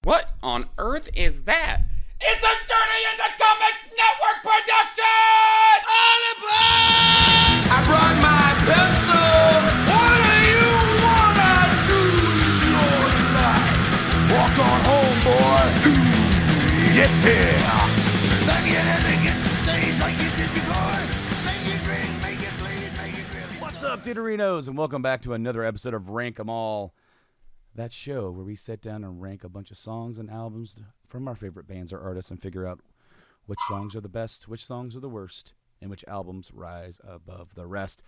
What on earth is that? It's a Journey into Comics Network production! All aboard! I brought my pencil. What do you wanna do with your life? Walk on home, boy. Yeah. Like anything gets to say like you did before. Make it green, make it bleed, make it really. What's up, Duderinos, and welcome back to another episode of Rank 'Em All, that show where we sit down and rank a bunch of songs and albums from our favorite bands or artists and figure out which songs are the best, which songs are the worst, and which albums rise above the rest.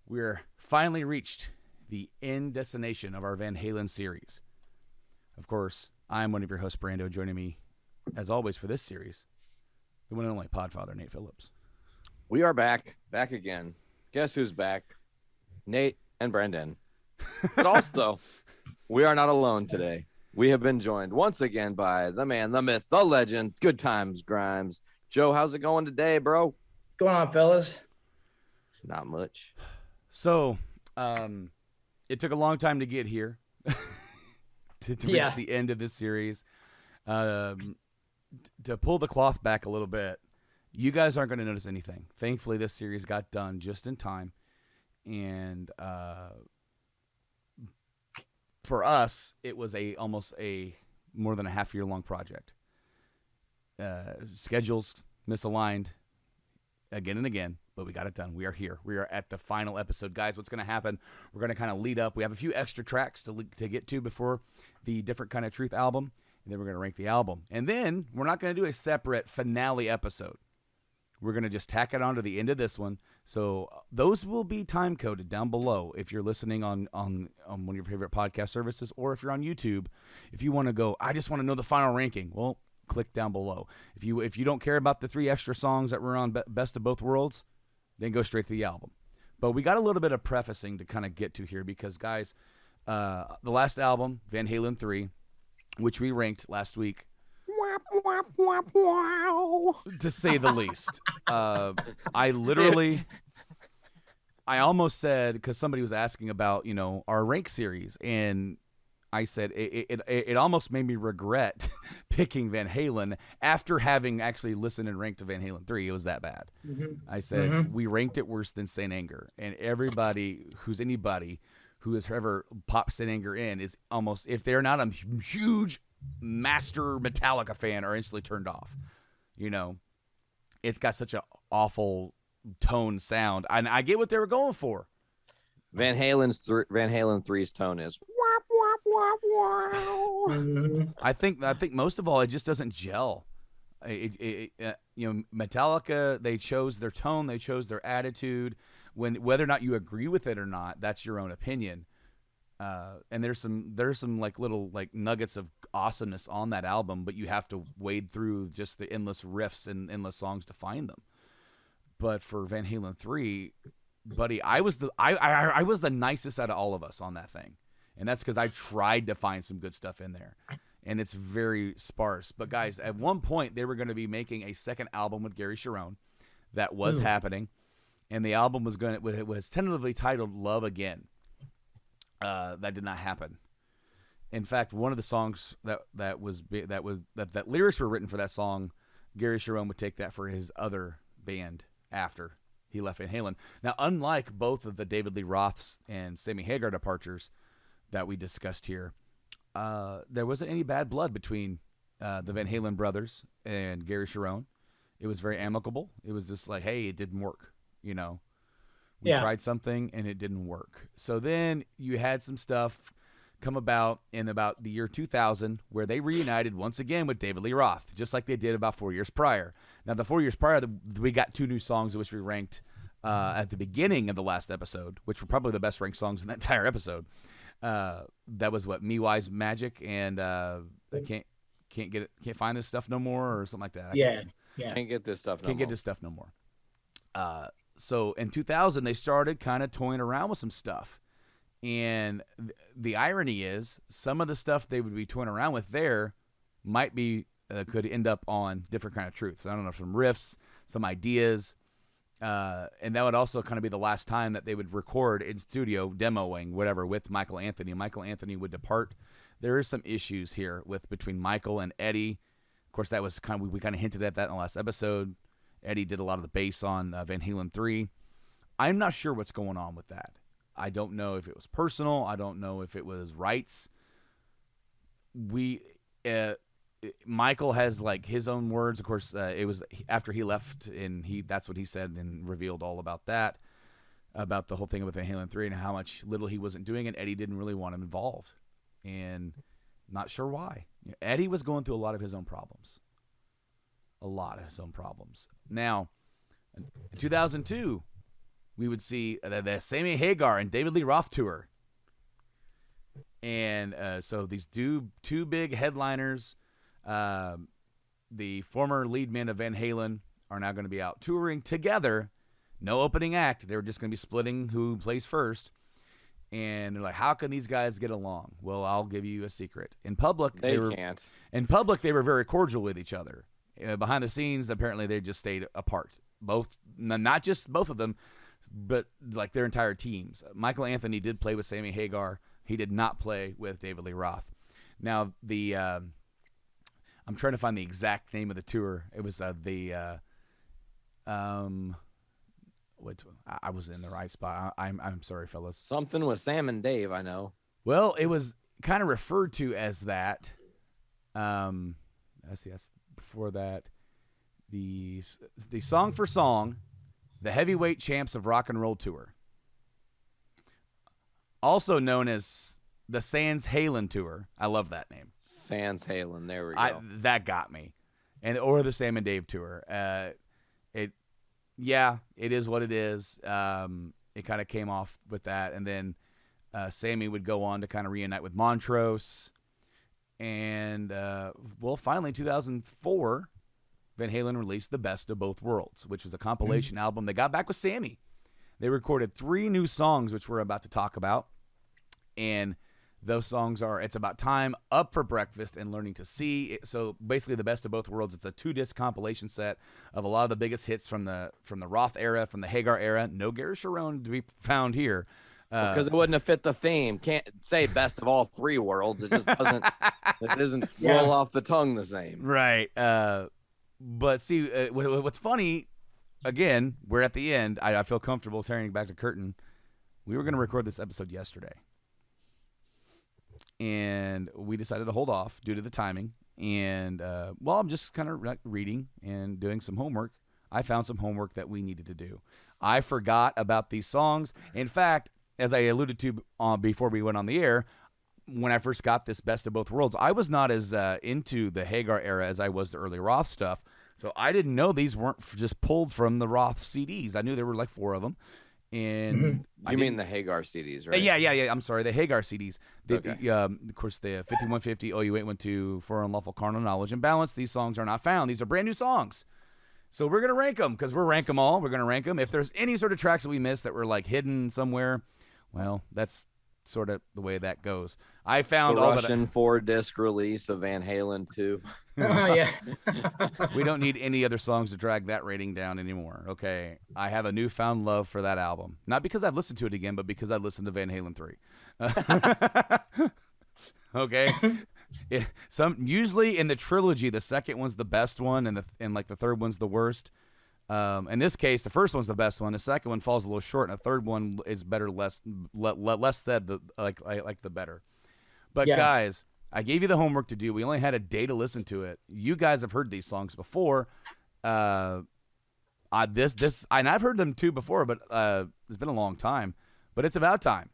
We're finally reached the end destination of our Van Halen series. Of course, I'm one of your hosts, Brando. Joining me, as always, for this series, the one and only Podfather, Nate Phillips. We are back again. Guess who's back? Nate and Brendan. But also, we are not alone today. We have been joined once again by the man, the myth, the legend, Good Times Grimes. Joe, how's it going today, bro? What's going on, fellas? Not much. So, it took a long time to get here to reach the end of this series. To pull the cloth back a little bit, you guys aren't going to notice anything. Thankfully, this series got done just in time. And for us, it was almost more than a half-year-long project. Schedules misaligned again and again, but we got it done. We are here. We are at the final episode. Guys, what's going to happen? We're going to kind of lead up. We have a few extra tracks to get to before the Different Kind of Truth album, and then we're going to rank the album. And then we're not going to do a separate finale episode. We're going to just tack it on to the end of this one. So those will be time-coded down below if you're listening on one of your favorite podcast services, or if you're on YouTube. If you want to go, I just want to know the final ranking, well, click down below. If you don't care about the 3 extra songs that were on Best of Both Worlds, then go straight to the album. But we got a little bit of prefacing to kind of get to here because, guys, the last album, Van Halen III, which we ranked last week, to say the least. I almost said, because somebody was asking about, our rank series, and I said it almost made me regret picking Van Halen after having actually listened and ranked to Van Halen 3. It was that bad. Mm-hmm. I said we ranked it worse than Saint Anger, and anybody who has ever popped Saint Anger in is almost, if they're not a huge master Metallica fan, are instantly turned off. It's got such an awful tone sound, and I get what they were going for. Van Halen 3's tone is wop wop wop wow. I think most of all, it just doesn't gel. Metallica, they chose their tone, they chose their attitude. Whether or not you agree with it or not, that's your own opinion. And there's some like little like nuggets of awesomeness on that album, but you have to wade through just the endless riffs and endless songs to find them. But for Van Halen 3, buddy, I was the nicest out of all of us on that thing, and that's because I tried to find some good stuff in there, and it's very sparse. But guys, at one point they were going to be making a second album with Gary Cherone, that was happening, and the album was tentatively titled Love Again. That did not happen. In fact, one of the songs that lyrics were written for that song, Gary Cherone would take that for his other band after he left Van Halen. Now, unlike both of the David Lee Roths and Sammy Hagar departures that we discussed here, there wasn't any bad blood between the Van Halen brothers and Gary Cherone. It was very amicable. It was just like, hey, it didn't work, We tried something and it didn't work. So then you had some stuff come about in about the year 2000 where they reunited once again with David Lee Roth, just like they did about 4 years prior. Now, the 4 years prior, we got 2 new songs which we ranked at the beginning of the last episode, which were probably the best ranked songs in that entire episode. That was Me Wise Magic and I can't find this stuff no more, or something like that. Can't get this stuff no more. So in 2000, they started kind of toying around with some stuff. And the irony is, some of the stuff they would be toying around with there might be could end up on Different Kind of Truth. So I don't know, some riffs, some ideas. And that would also kind of be the last time that they would record in studio, demoing, whatever, with Michael Anthony. Michael Anthony would depart there is some issues here between Michael and Eddie. Of course, that was we kind of hinted at that in the last episode. Eddie did a lot of the bass on Van Halen 3. I'm not sure what's going on with that. I don't know if it was personal. I don't know if it was rights. Michael has like his own words. Of course, it was after he left, and that's what he said and revealed all about that, about the whole thing with Van Halen 3 and how much little he wasn't doing, and Eddie didn't really want him involved, and not sure why. Eddie was going through a lot of his own problems. Now, in 2002, we would see the Sammy Hagar and David Lee Roth tour. And so these two big headliners, the former lead men of Van Halen, are now going to be out touring together. No opening act. They were just going to be splitting who plays first. And they're like, how can these guys get along? Well, I'll give you a secret. In public, they can't. In public, they were very cordial with each other. Behind the scenes, apparently, they just stayed apart. Not just both of them, but like their entire teams. Michael Anthony did play with Sammy Hagar. He did not play with David Lee Roth. Now, I'm trying to find the exact name of the tour. It was I was in the right spot. I'm sorry, fellas. Something with Sam and Dave, I know. Well, it was kind of referred to as that. Let's see. That's before that. The Song for Song, the Heavyweight Champs of Rock and Roll Tour. Also known as the Sans Halen Tour. I love that name. Sans Halen. There we go. That got me. Or the Sam and Dave Tour. It is what it is. It kind of came off with that. And then Sammy would go on to kind of reunite with Montrose. And, finally in 2004, Van Halen released The Best of Both Worlds, which was a compilation album. They got back with Sammy. They recorded 3 new songs, which we're about to talk about. And those songs are It's About Time, Up for Breakfast, and Learning to See. So basically The Best of Both Worlds. It's a 2-disc compilation set of a lot of the biggest hits from the Roth era, from the Hagar era. No Gary Sharon to be found here. Because it wouldn't have fit the theme. Can't say best of all 3 worlds. It just doesn't. It doesn't roll off the tongue the same. Right. But see, what's funny, again, we're at the end. I feel comfortable tearing back the curtain. We were going to record this episode yesterday. And we decided to hold off due to the timing. And, I'm just kind of reading and doing some homework. I found some homework that we needed to do. I forgot about these songs. In fact, as I alluded to before we went on the air, when I first got this Best of Both Worlds, I was not as into the Hagar era as I was the early Roth stuff. So I didn't know these weren't just pulled from the Roth CDs. I knew there were like 4 of them. And you mean the Hagar CDs, right? Yeah. I'm sorry, the Hagar CDs. Okay. Of course, the 5150, OU 812, For Unlawful Carnal Knowledge and Balance. These songs are not found. These are brand new songs. So we're going to rank them because we'll rank them all. We're going to rank them. If there's any sort of tracks that we missed that were like hidden somewhere, well, that's sort of the way that goes. I found the all Russian 4-disc release of Van Halen 2. Oh, yeah. We don't need any other songs to drag that rating down anymore. Okay, I have a newfound love for that album, not because I've listened to it again, but because I listened to Van Halen 3. Okay, usually in the trilogy, the second one's the best one, and the third one's the worst. In this case, the first one's the best one. The second one falls a little short, and the third one is better, less said. The better. But guys, I gave you the homework to do. We only had a day to listen to it. You guys have heard these songs before. And I've heard them too before, but it's been a long time. But it's about time.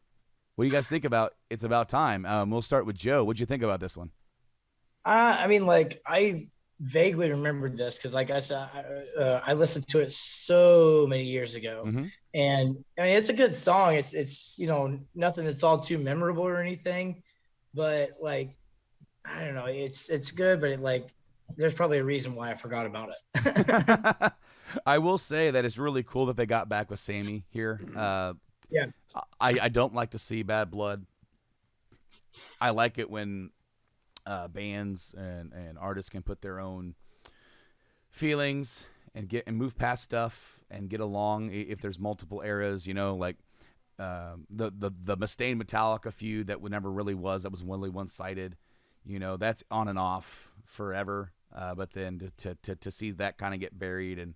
What do you guys think about It's About Time? We'll start with Joe. What'd you think about this one? I vaguely remembered this because, like I said, I listened to it so many years ago, and I mean, it's a good song. It's nothing that's all too memorable or anything, but like I don't know, it's good, but there's probably a reason why I forgot about it. I will say that it's really cool that they got back with Sammy here. I don't like to see bad blood. I like it when bands and artists can put their own feelings and move past stuff and get along if there's multiple eras, the Mustaine Metallica feud that never really was. That was really one-sided. That's on and off forever. But then to see that kind of get buried and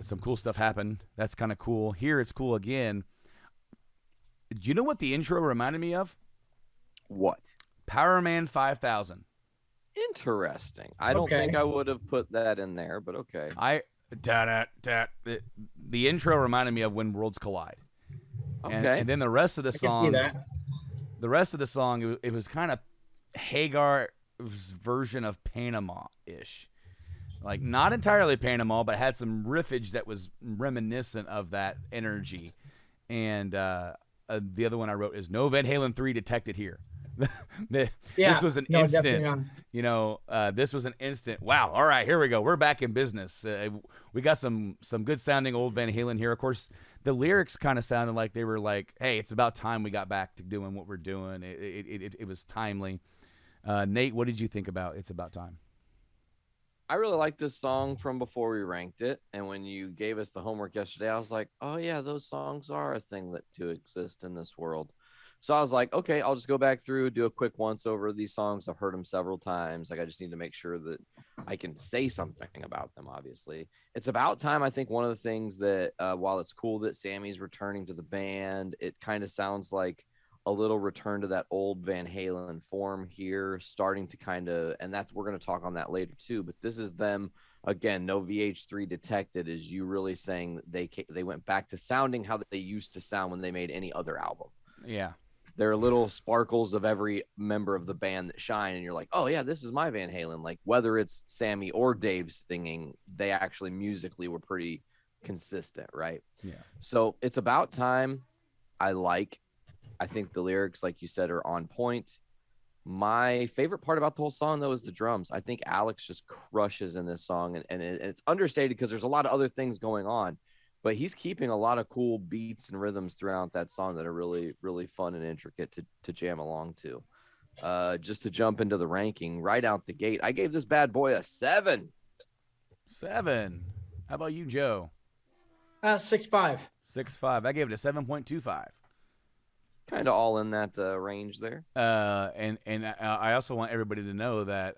some cool stuff happen, that's kind of cool. Here it's cool again. Do you know what the intro reminded me of? What? Power Man 5000. Interesting. I don't think I would have put that in there, but okay. The intro reminded me of When Worlds Collide. Okay. And then the rest of the song, that. it was kind of Hagar's version of Panama-ish. Like, not entirely Panama, but had some riffage that was reminiscent of that energy. And the other one I wrote is No Van Halen 3 Detected Here. This was an instant. This was an instant. Wow. All right, here we go. We're back in business. We got some good sounding old Van Halen here. Of course, the lyrics kind of sounded like they were like, "Hey, it's about time we got back to doing what we're doing." It was timely. Nate, what did you think about It's About Time? I really liked this song from before we ranked it, and when you gave us the homework yesterday, I was like, "Oh yeah, those songs are a thing that to exist in this world." So I was like, okay, I'll just go back through, do a quick once over of these songs. I've heard them several times. Like, I just need to make sure that I can say something about them, obviously. It's About Time. I think one of the things that, while it's cool that Sammy's returning to the band, it kind of sounds like a little return to that old Van Halen form here, starting to kind of, and we're going to talk on that later too, but this is them, again, no VH3 detected, is you really saying they went back to sounding how they used to sound when they made any other album. Yeah. There are little sparkles of every member of the band that shine, and you're like, oh yeah, this is my Van Halen. Like, whether it's Sammy or Dave singing, they actually musically were pretty consistent, right? Yeah. So It's About Time. I think the lyrics, like you said, are on point. My favorite part about the whole song, though, is the drums. I think Alex just crushes in this song, and it's understated because there's a lot of other things going on. But he's keeping a lot of cool beats and rhythms throughout that song that are really, really fun and intricate to jam along to. Just to jump into the ranking right out the gate, I gave this bad boy a 7. 7. How about you, Joe? 6.5. 6.5. I gave it a 7.25. Kind of all in that range there. And I also want everybody to know that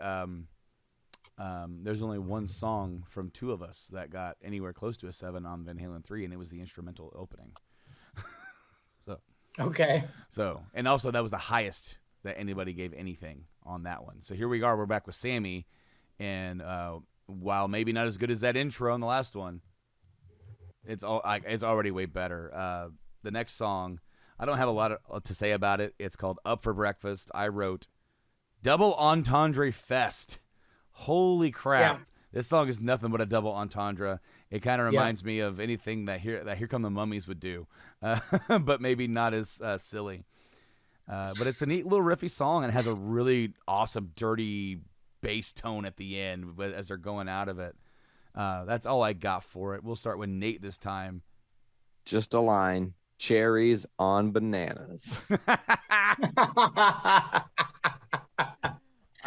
there's only one song from two of us that got anywhere close to a 7 on Van Halen 3, and it was the instrumental opening. And also that was the highest that anybody gave anything on that one. So here we are, we're back with Sammy, and while maybe not as good as that intro on the last one, it's already way better. The next song, I don't have a lot to say about it. It's called Up for Breakfast. I wrote Double Entendre Fest. Holy crap. Yeah. This song is nothing but a double entendre. It kind of reminds me of anything that Here Come the Mummies would do, but maybe not as silly. But it's a neat little riffy song and has a really awesome, dirty bass tone at the end as they're going out of it. That's all I got for it. We'll start with Nate this time. Just a line. Cherries on bananas.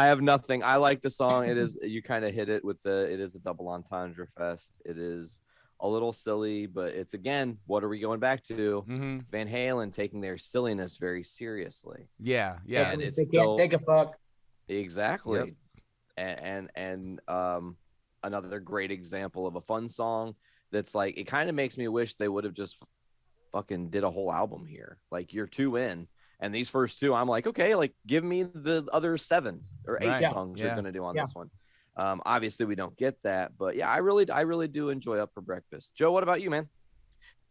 I have nothing. I like the song. It is, you kind of hit it with it is a double entendre fest. It is a little silly, but it's, again, what are we going back to? Mm-hmm. Van Halen taking their silliness very seriously. Yeah. And they can't take a fuck. Exactly. Yep. And another great example of a fun song that's like, it kind of makes me wish they would have just fucking did a whole album here. Like, you're 2 in. And these first 2, I'm like, okay, like, give me the other 7 or 8 songs you're going to do on this one. Obviously, we don't get that. But, yeah, I really do enjoy Up for Breakfast. Joe, what about you, man?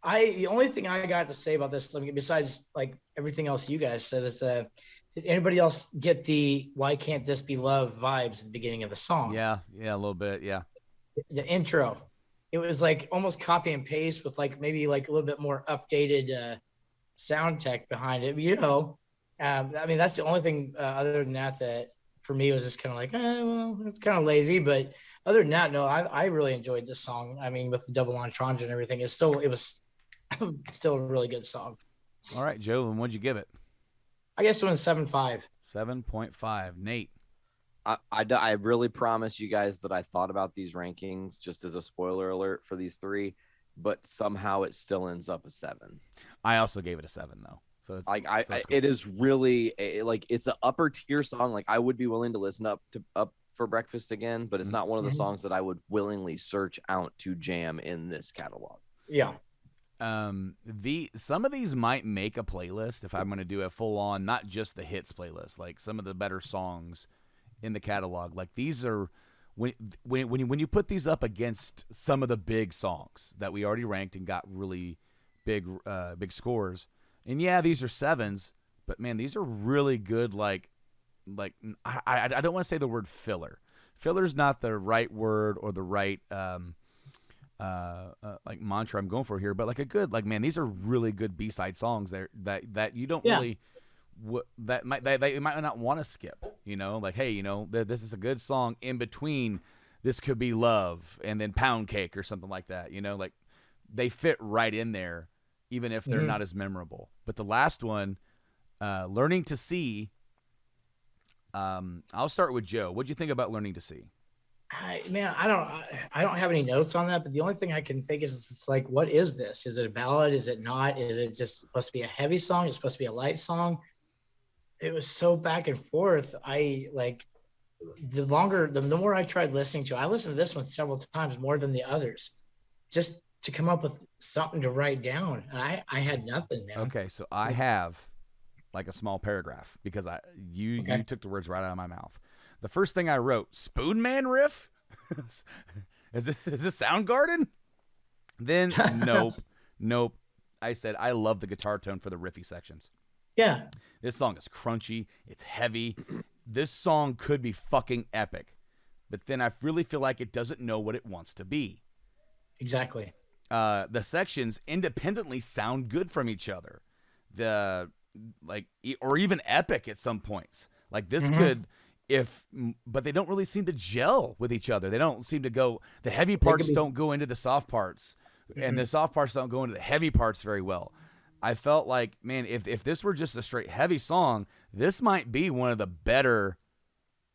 The only thing I got to say about this, besides, like, everything else you guys said, is did anybody else get the Why Can't This Be Love vibes at the beginning of the song? Yeah, a little bit, yeah. The intro. It was, like, almost copy and paste with, like, maybe, like, a little bit more updated sound tech behind it, that's the only thing other than that for me was just kind of like, it's kind of lazy, but other than that, no, I really enjoyed this song. With the double entendre and everything, it was still a really good song. All right, Joe, and what'd you give it? I guess it was 7.5. 7.5. Nate. I really promise you guys that I thought about these rankings, just as a spoiler alert for these 3. but somehow it still ends up a 7. I also gave it a 7 though. So It is really like it's an upper tier song. Like I would be willing to listen up for breakfast again, but it's not one of the songs that I would willingly search out to jam in this catalog. Yeah. Some of these might make a playlist if I'm going to do a full on, not just the hits playlist, like some of the better songs in the catalog. Like these are when you put these up against some of the big songs that we already ranked and got really big scores. And yeah, these are 7s, but man, these are really good. Like I don't want to say the word filler. Filler's not the right word or the right like mantra I'm going for here, but like a good, like, man, these are really good B-side songs that you don't really that you might not want to skip, you know, like, hey, you know, this is a good song in between. This could be Love and then Pound Cake or something like that, you know, like they fit right in there, even if they're not as memorable. But the last one, Learning to See, I'll start with Joe. What'd you think about Learning to See? I don't have any notes on that, but the only thing I can think is it's like, what is this? Is it a ballad? Is it not? Is it just supposed to be a heavy song? It's supposed to be a light song. It was so back and forth. The more I tried listening to, I listened to this one several times more than the others, just to come up with something to write down. I had nothing, man. Okay, so I have like a small paragraph because you took the words right out of my mouth. The first thing I wrote, Spoonman riff? Is this Soundgarden? Then nope. I said I love the guitar tone for the riffy sections. Yeah. This song is crunchy. It's heavy. This song could be fucking epic. But then I really feel like it doesn't know what it wants to be. Exactly. The sections independently sound good from each other. Or even epic at some points. Like this could, but they don't really seem to gel with each other. They don't seem to go, the heavy parts don't go into the soft parts, and the soft parts don't go into the heavy parts very well. I felt like, man, if this were just a straight heavy song, this might be one of the better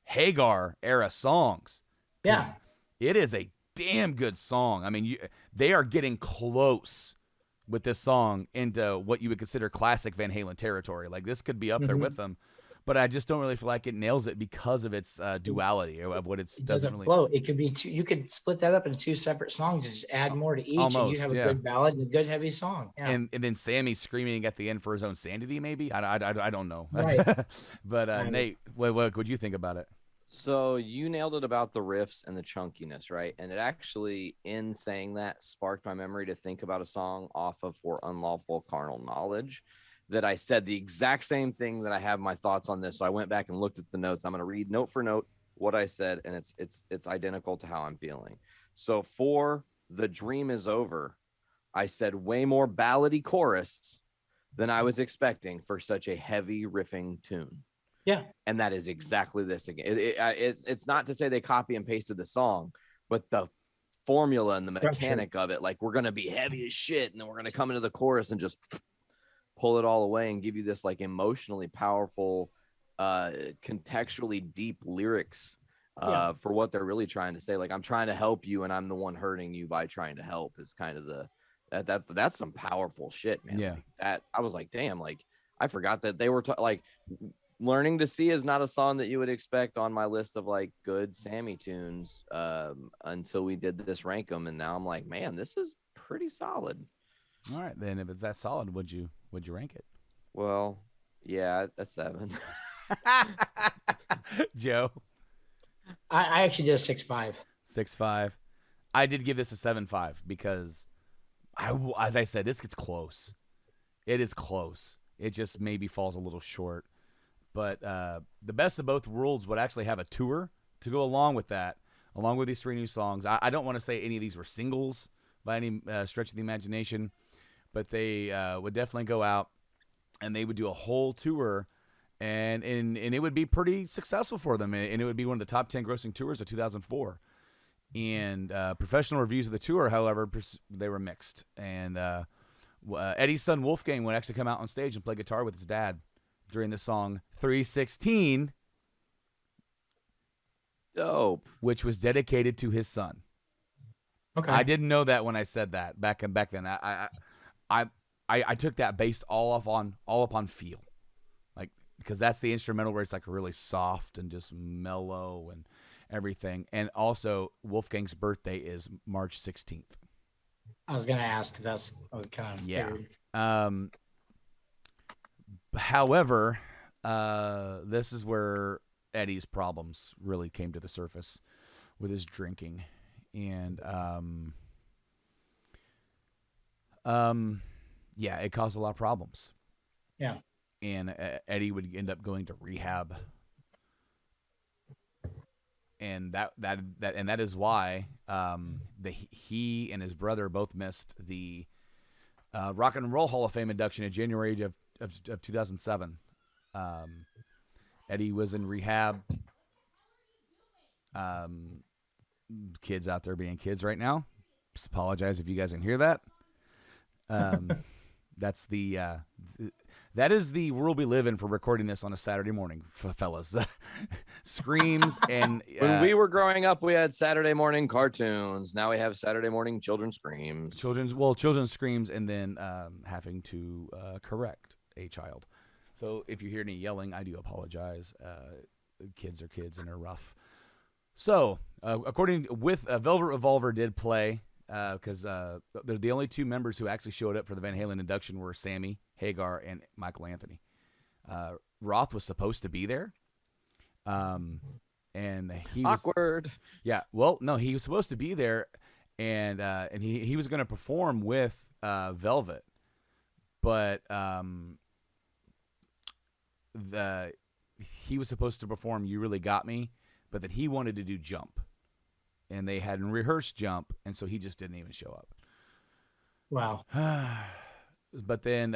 Hagar era songs. Yeah. It is a damn good song. I mean, they are getting close with this song into what you would consider classic Van Halen territory. Like this could be up there with them, but I just don't really feel like it nails it because of its duality of what it doesn't really flow. It could be you could split that up into 2 separate songs and just add more to each, and you have a good ballad and a good heavy song. Yeah. And then Sammy screaming at the end for his own sanity, maybe. I don't know. Right. But Nate, what would you think about it? So you nailed it about the riffs and the chunkiness, right? And it actually, in saying that, sparked my memory to think about a song off of For Unlawful Carnal Knowledge that I said the exact same thing that I have my thoughts on this. So I went back and looked at the notes. I'm going to read note for note what I said, and it's identical to how I'm feeling. So for The Dream Is Over, I said way more ballady chorus than I was expecting for such a heavy riffing tune. Yeah. And that is exactly this again. It's not to say they copy and pasted the song, but the formula and the mechanic of it, like we're going to be heavy as shit, and then we're going to come into the chorus and just pull it all away and give you this like emotionally powerful, contextually deep lyrics for what they're really trying to say. Like, I'm trying to help you and I'm the one hurting you by trying to help is kind of that's some powerful shit, man. Yeah. Like, that I was like, damn, like I forgot that they were like Learning to See is not a song that you would expect on my list of like good Sammy tunes until we did this rank 'em, and now I'm like, man, this is pretty solid. All right, then if it's that solid, would you rank it? Well, yeah, a 7. Joe, I actually did a 6.5. 6.5. I did give this a 7.5 because as I said, this gets close. It is close. It just maybe falls a little short. But the Best of Both Worlds would actually have a tour to go along with that, along with these 3 new songs. I don't want to say any of these were singles by any stretch of the imagination, but they would definitely go out and they would do a whole tour, and it would be pretty successful for them, and it would be one of the top 10 grossing tours of 2004. And professional reviews of the tour, however, they were mixed. And Eddie's son Wolfgang would actually come out on stage and play guitar with his dad during the song 316, dope, which was dedicated to his son. Okay. I didn't know that when I said that back then. I took that based all upon feel, like, because that's the instrumental where it's like really soft and just mellow and everything. And also, Wolfgang's birthday is March 16th. I was gonna ask. I was kind of figured. However, this is where Eddie's problems really came to the surface with his drinking, and yeah, it caused a lot of problems. Yeah. And Eddie would end up going to rehab, and that is why he and his brother both missed the Rock and Roll Hall of Fame induction in January of 2007. Eddie was in rehab. Kids out there being kids right now, just apologize if you guys can hear that. That's that is the world we live in for recording this on a Saturday morning, fellas. Screams and when we were growing up, we had Saturday morning cartoons. Now we have Saturday morning children's screams. Children's screams, and then having to correct a child. So if you hear any yelling, I do apologize. Kids are kids and they're rough. So according with Velvet Revolver did play. Because the only two members who actually showed up for the Van Halen induction were Sammy Hagar and Michael Anthony. Roth was supposed to be there, and he was awkward. Yeah, well, no, he was supposed to be there, and he was going to perform with Velvet, but he was supposed to perform "You Really Got Me," but then he wanted to do "Jump." And they hadn't rehearsed Jump, and so he just didn't even show up. Wow. But then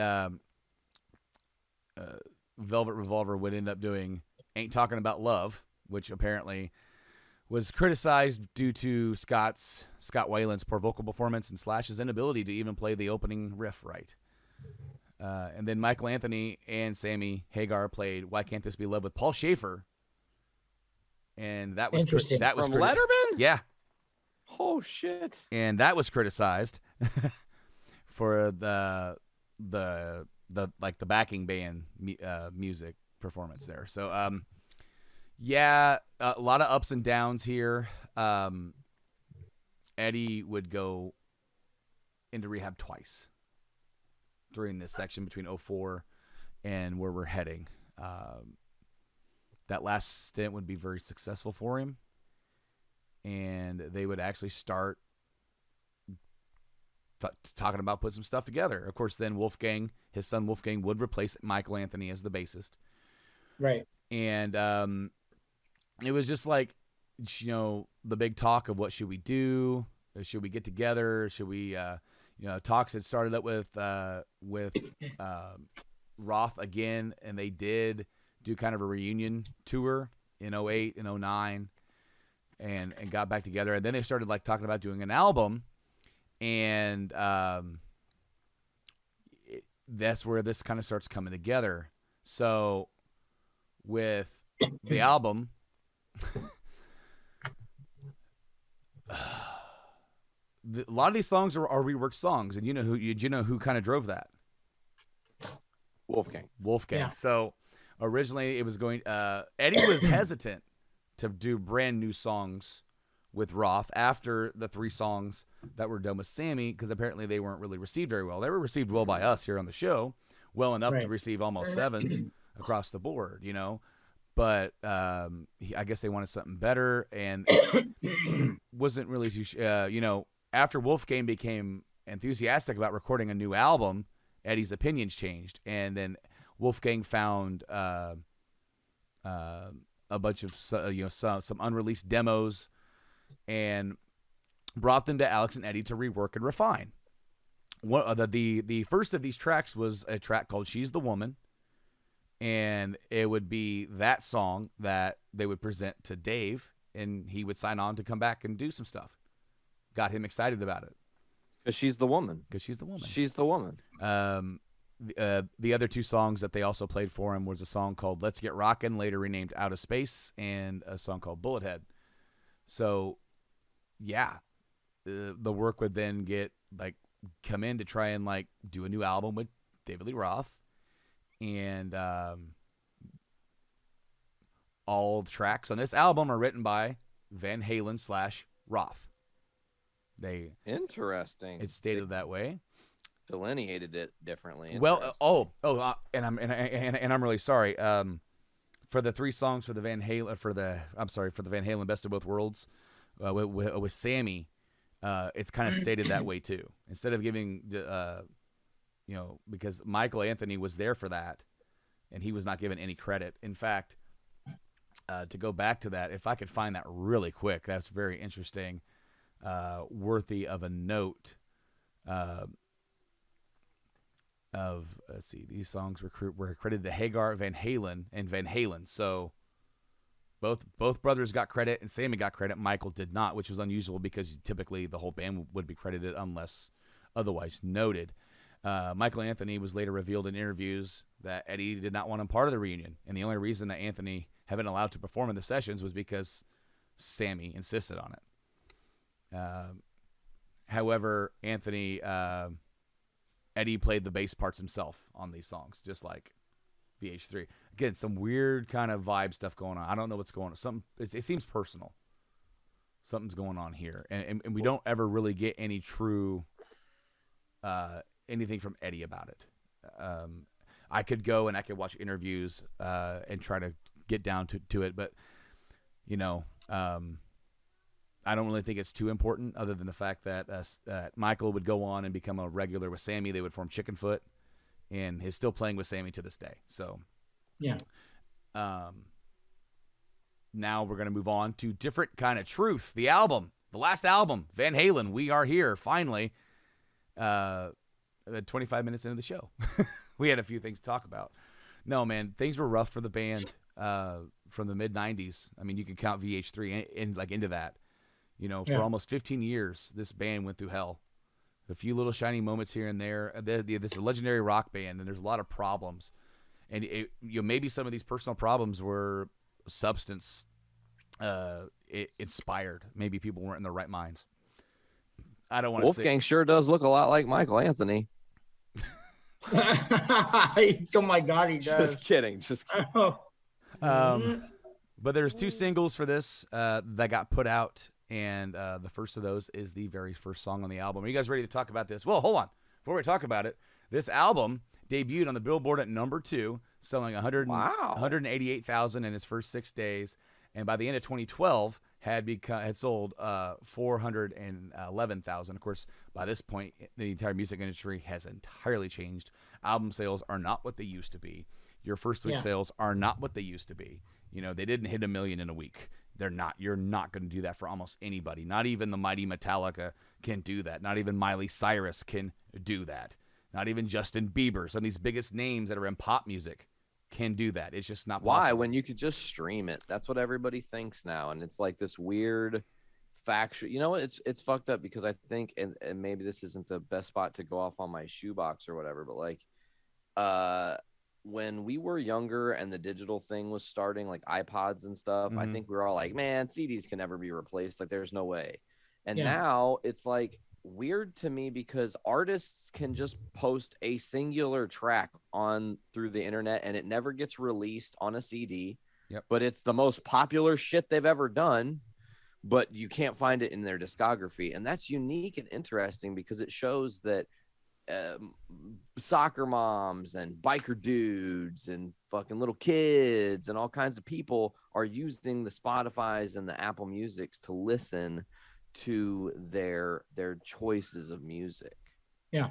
Velvet Revolver would end up doing Ain't Talking About Love, which apparently was criticized due to Scott Weiland's poor vocal performance and Slash's inability to even play the opening riff right. And then Michael Anthony and Sammy Hagar played Why Can't This Be Love with Paul Schaefer. And that was Interesting. From Letterman? Yeah. Oh shit. And that was criticized for the like the backing band music performance there. So yeah, a lot of ups and downs here. Eddie would go into rehab twice during this section between 2004 and where we're heading. That last stint would be very successful for him, and they would actually start talking about putting some stuff together. Of course, then his son Wolfgang, would replace Michael Anthony as the bassist. Right. And it was just like, the big talk of what should we do? Should we get together? Should we, talks had started up with Roth again, and they did do kind of a reunion tour in 2008 and 2009 and got back together. And then they started like talking about doing an album, and that's where this kind of starts coming together. So with the album, a lot of these songs are reworked songs, and you know who kind of drove that? Wolfgang. Yeah. So originally it was going Eddie was hesitant to do brand new songs with Roth after the 3 songs that were done with Sammy, because apparently they weren't really received very well. They were received well by us here on the show, well enough to receive almost 7s across the board, but I guess they wanted something better, and wasn't really too after Wolfgang became enthusiastic about recording a new album, Eddie's opinions changed, and then Wolfgang found a bunch of some unreleased demos and brought them to Alex and Eddie to rework and refine. The first of these tracks was a track called "She's the Woman," and it would be that song that they would present to Dave, and he would sign on to come back and do some stuff. Got him excited about it. Because she's the woman. She's the woman. She's the woman. The other 2 songs that they also played for him was a song called "Let's Get Rockin'," later renamed "Out of Space," and a song called "Bullethead." So, yeah, the work would then get come in to try and do a new album with David Lee Roth, and all the tracks on this album are written by Van Halen / Roth. Interesting. It's stated that way. Delineated it differently. Well, and I'm really sorry. For the 3 songs for the Van Halen for the Van Halen Best of Both Worlds, with Sammy, it's kind of stated that way too. Instead of giving because Michael Anthony was there for that, and he was not given any credit. In fact, to go back to that, if I could find that really quick, that's very interesting, worthy of a note. Let's see, these songs were credited to Hagar, Van Halen, and Van Halen. So both brothers got credit, and Sammy got credit. Michael did not, which was unusual because typically the whole band would be credited unless otherwise noted. Michael Anthony was later revealed in interviews that Eddie did not want him part of the reunion, and the only reason that Anthony had been allowed to perform in the sessions was because Sammy insisted on it. However, Eddie played the bass parts himself on these songs, just like VH3. Again, some weird kind of vibe stuff going on. I don't know what's going on. It seems personal. Something's going on here, and we don't ever really get any true anything from Eddie about it. I could go and I could watch interviews and try to get down to it, but I don't really think it's too important, other than the fact that Michael would go on and become a regular with Sammy. They would form Chickenfoot, and he's still playing with Sammy to this day. So, yeah. Now we're going to move on to Different Kind of Truth, the album, the last album, Van Halen. We are here, finally. 25 minutes into the show. We had a few things to talk about. No, man, things were rough for the band from the mid-'90s. I mean, you can count VH3 into that. For almost 15 years, this band went through hell. A few little shining moments here and there. This is a legendary rock band, and there's a lot of problems. And maybe some of these personal problems were substance inspired. Maybe people weren't in their right minds. I don't want to say. Wolfgang sure does look a lot like Michael Anthony. Oh my God, he does. Just kidding. But there's 2 singles for this that got put out. And the first of those is the very first song on the album. Are you guys ready to talk about this? Well, hold on. Before we talk about it, this album debuted on the Billboard at number 2, selling 188,000 in its first 6 days. And by the end of 2012, had sold 411,000. Of course, by this point, the entire music industry has entirely changed. Album sales are not what they used to be. Your first week sales are not what they used to be. They didn't hit 1 million in a week. They're not. You're not going to do that for almost anybody. Not even the mighty Metallica can do that. Not even Miley Cyrus can do that. Not even Justin Bieber. Some of these biggest names that are in pop music can do that. It's just not possible. Why? When you could just stream it. That's what everybody thinks now. And it's like this weird factual. You know what? It's fucked up because I think, and maybe this isn't the best spot to go off on my shoebox or whatever, but when we were younger and the digital thing was starting, like iPods and stuff, I think we were all like, man, CDs can never be replaced. Like, there's no way. And now it's like weird to me because artists can just post a singular track through the internet and it never gets released on a CD. Yep. But it's the most popular shit they've ever done, but you can't find it in their discography. And that's unique and interesting because it shows that soccer moms and biker dudes and fucking little kids and all kinds of people are using the Spotify's and the Apple Musics to listen to their choices of music. Yeah.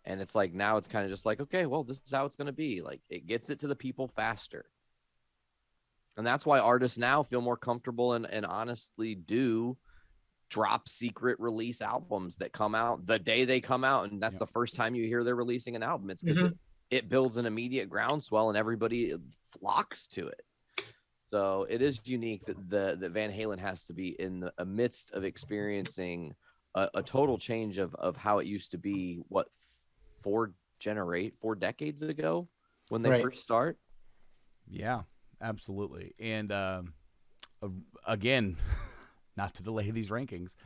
And it's like, now it's kind of just like, okay, well, this is how it's going to be. Like, it gets it to the people faster. And that's why artists now feel more comfortable and honestly do drop secret release albums that come out the day they come out, and that's the first time you hear they're releasing an album. It's because it builds an immediate groundswell and everybody flocks to it. So it is unique that Van Halen has to be in the midst of experiencing a total change of how it used to be. What, 4 decades ago when they first start? Yeah, absolutely. And again, not to delay these rankings,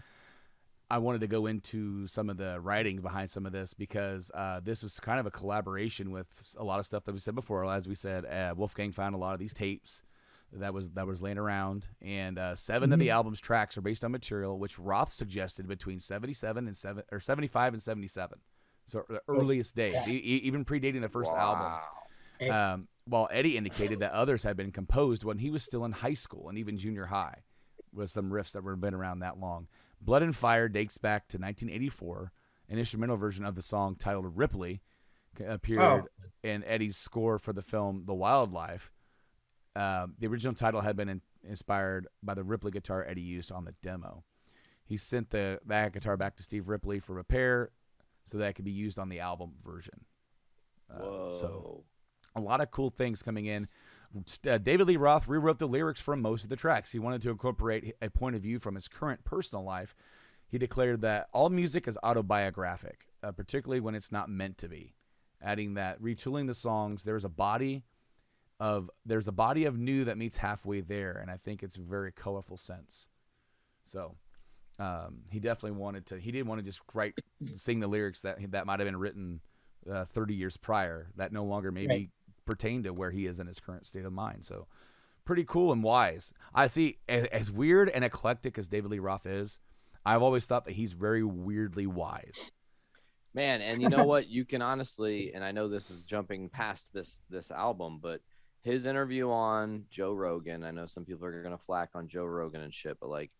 I wanted to go into some of the writing behind some of this because this was kind of a collaboration with a lot of stuff that we said before. As we said, Wolfgang found a lot of these tapes that was laying around, and 7 of the album's tracks are based on material which Roth suggested between 75 and 77. So the earliest days, even predating the first album. While Eddie indicated that others had been composed when he was still in high school and even junior high, with some riffs that were been around that long. Blood and Fire dates back to 1984. An instrumental version of the song titled Ripley appeared in Eddie's score for the film The Wildlife. The original title had been inspired by the Ripley guitar Eddie used on the demo. He sent that guitar back to Steve Ripley for repair so that it could be used on the album version. So a lot of cool things coming in. David Lee Roth rewrote the lyrics from most of the tracks. He wanted to incorporate a point of view from his current personal life. He declared that all music is autobiographic, particularly when it's not meant to be, adding that retooling the songs, there's a body of new that meets halfway there, and I think it's a very colorful sense. So he definitely he didn't want to just sing the lyrics that might have been written 30 years prior that no longer maybe pertain to where he is in his current state of mind. So pretty cool and wise. I see, as weird and eclectic as David Lee Roth is, I've always thought that he's very weirdly wise. Man, and you know what? You can honestly, and I know this is jumping past this album, but his interview on Joe Rogan, I know some people are going to flack on Joe Rogan and shit, but like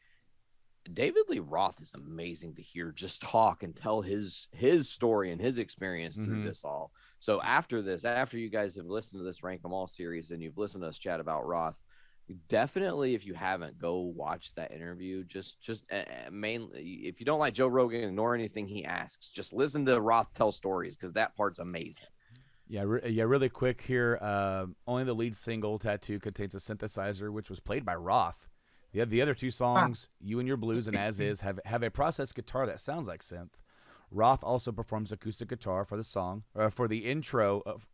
David Lee Roth is amazing to hear just talk and tell his story and his experience through this all. So after you guys have listened to this Rank 'Em All series and you've listened to us chat about Roth, definitely, if you haven't, go watch that interview. Just mainly, if you don't like Joe Rogan, ignore anything he asks. Just listen to Roth tell stories, because that part's amazing. Yeah, really quick here. Only the lead single, Tattoo, contains a synthesizer, which was played by Roth. The other two songs, You and Your Blues and As Is, have a processed guitar that sounds like synth. Roth also performs acoustic guitar for the song, for the intro of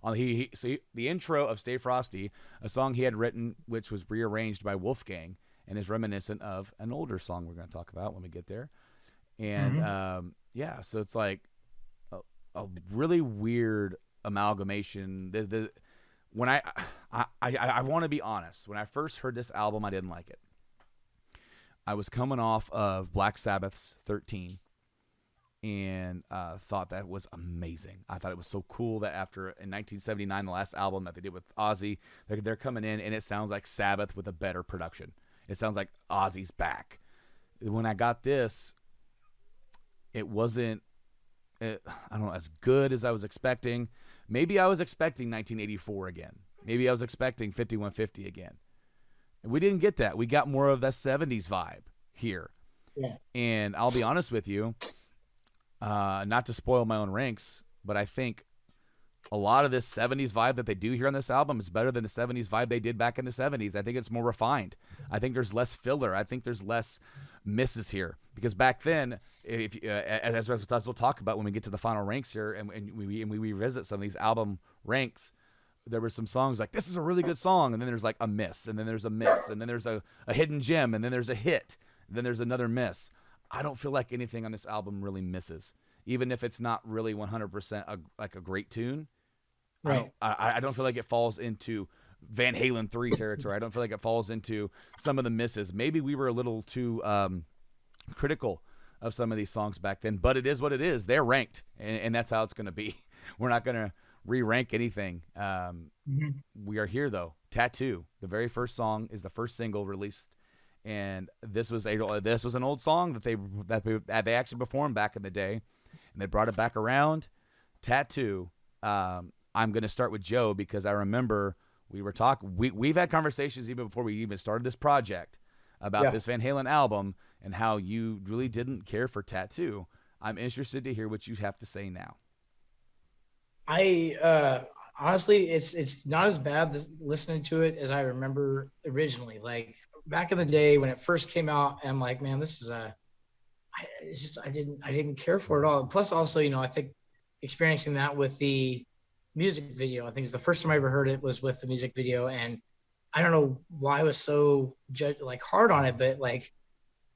the intro of Stay Frosty, a song he had written, which was rearranged by Wolfgang and is reminiscent of an older song we're going to talk about when we get there. And so it's like a really weird amalgamation. When I want to be honest, when I first heard this album, I didn't like it. I was coming off of Black Sabbath's 13 and thought that was amazing. I thought it was so cool that after, in 1979, the last album that they did with Ozzy, they're coming in and it sounds like Sabbath with a better production. It sounds like Ozzy's back. When I got this, it wasn't, I don't know, as good as I was expecting. Maybe I was expecting 1984 again. Maybe I was expecting 5150 again. And we didn't get that. We got more of that 70s vibe here. Yeah. And I'll be honest with you, not to spoil my own ranks, but I think a lot of this 70s vibe that they do here on this album is better than the 70s vibe they did back in the 70s. I think it's more refined. I think there's less filler. I think there's less misses here. Because back then, as we'll talk about when we get to the final ranks here and we revisit some of these album ranks, there were some songs like, this is a really good song, and then there's like a miss, and then there's a miss, and then there's a hidden gem, and then there's a hit, and then there's another miss. I don't feel like anything on this album really misses, even if it's not really 100% like a great tune. Right. I don't feel like it falls into Van Halen 3 territory. I don't feel like it falls into some of the misses. Maybe we were a little too critical of some of these songs back then, but it is what it is. They're ranked, and that's how it's going to be. We're not going to re-rank anything. We are here, though. Tattoo, the very first song, is the first single released, and this was an old song that they actually performed back in the day, and they brought it back around. Tattoo. I'm going to start with Joe because I remember we were talking. We've had conversations even before we even started this project about this Van Halen album and how you really didn't care for Tattoo. I'm interested to hear what you have to say now. I honestly, it's not as bad listening to it as I remember originally. Like back in the day when it first came out, I'm like, man, this is I didn't care for it all. Plus, also, I think experiencing that with the music video, I think it's the first time I ever heard it was with the music video, and I don't know why I was so hard on it, but like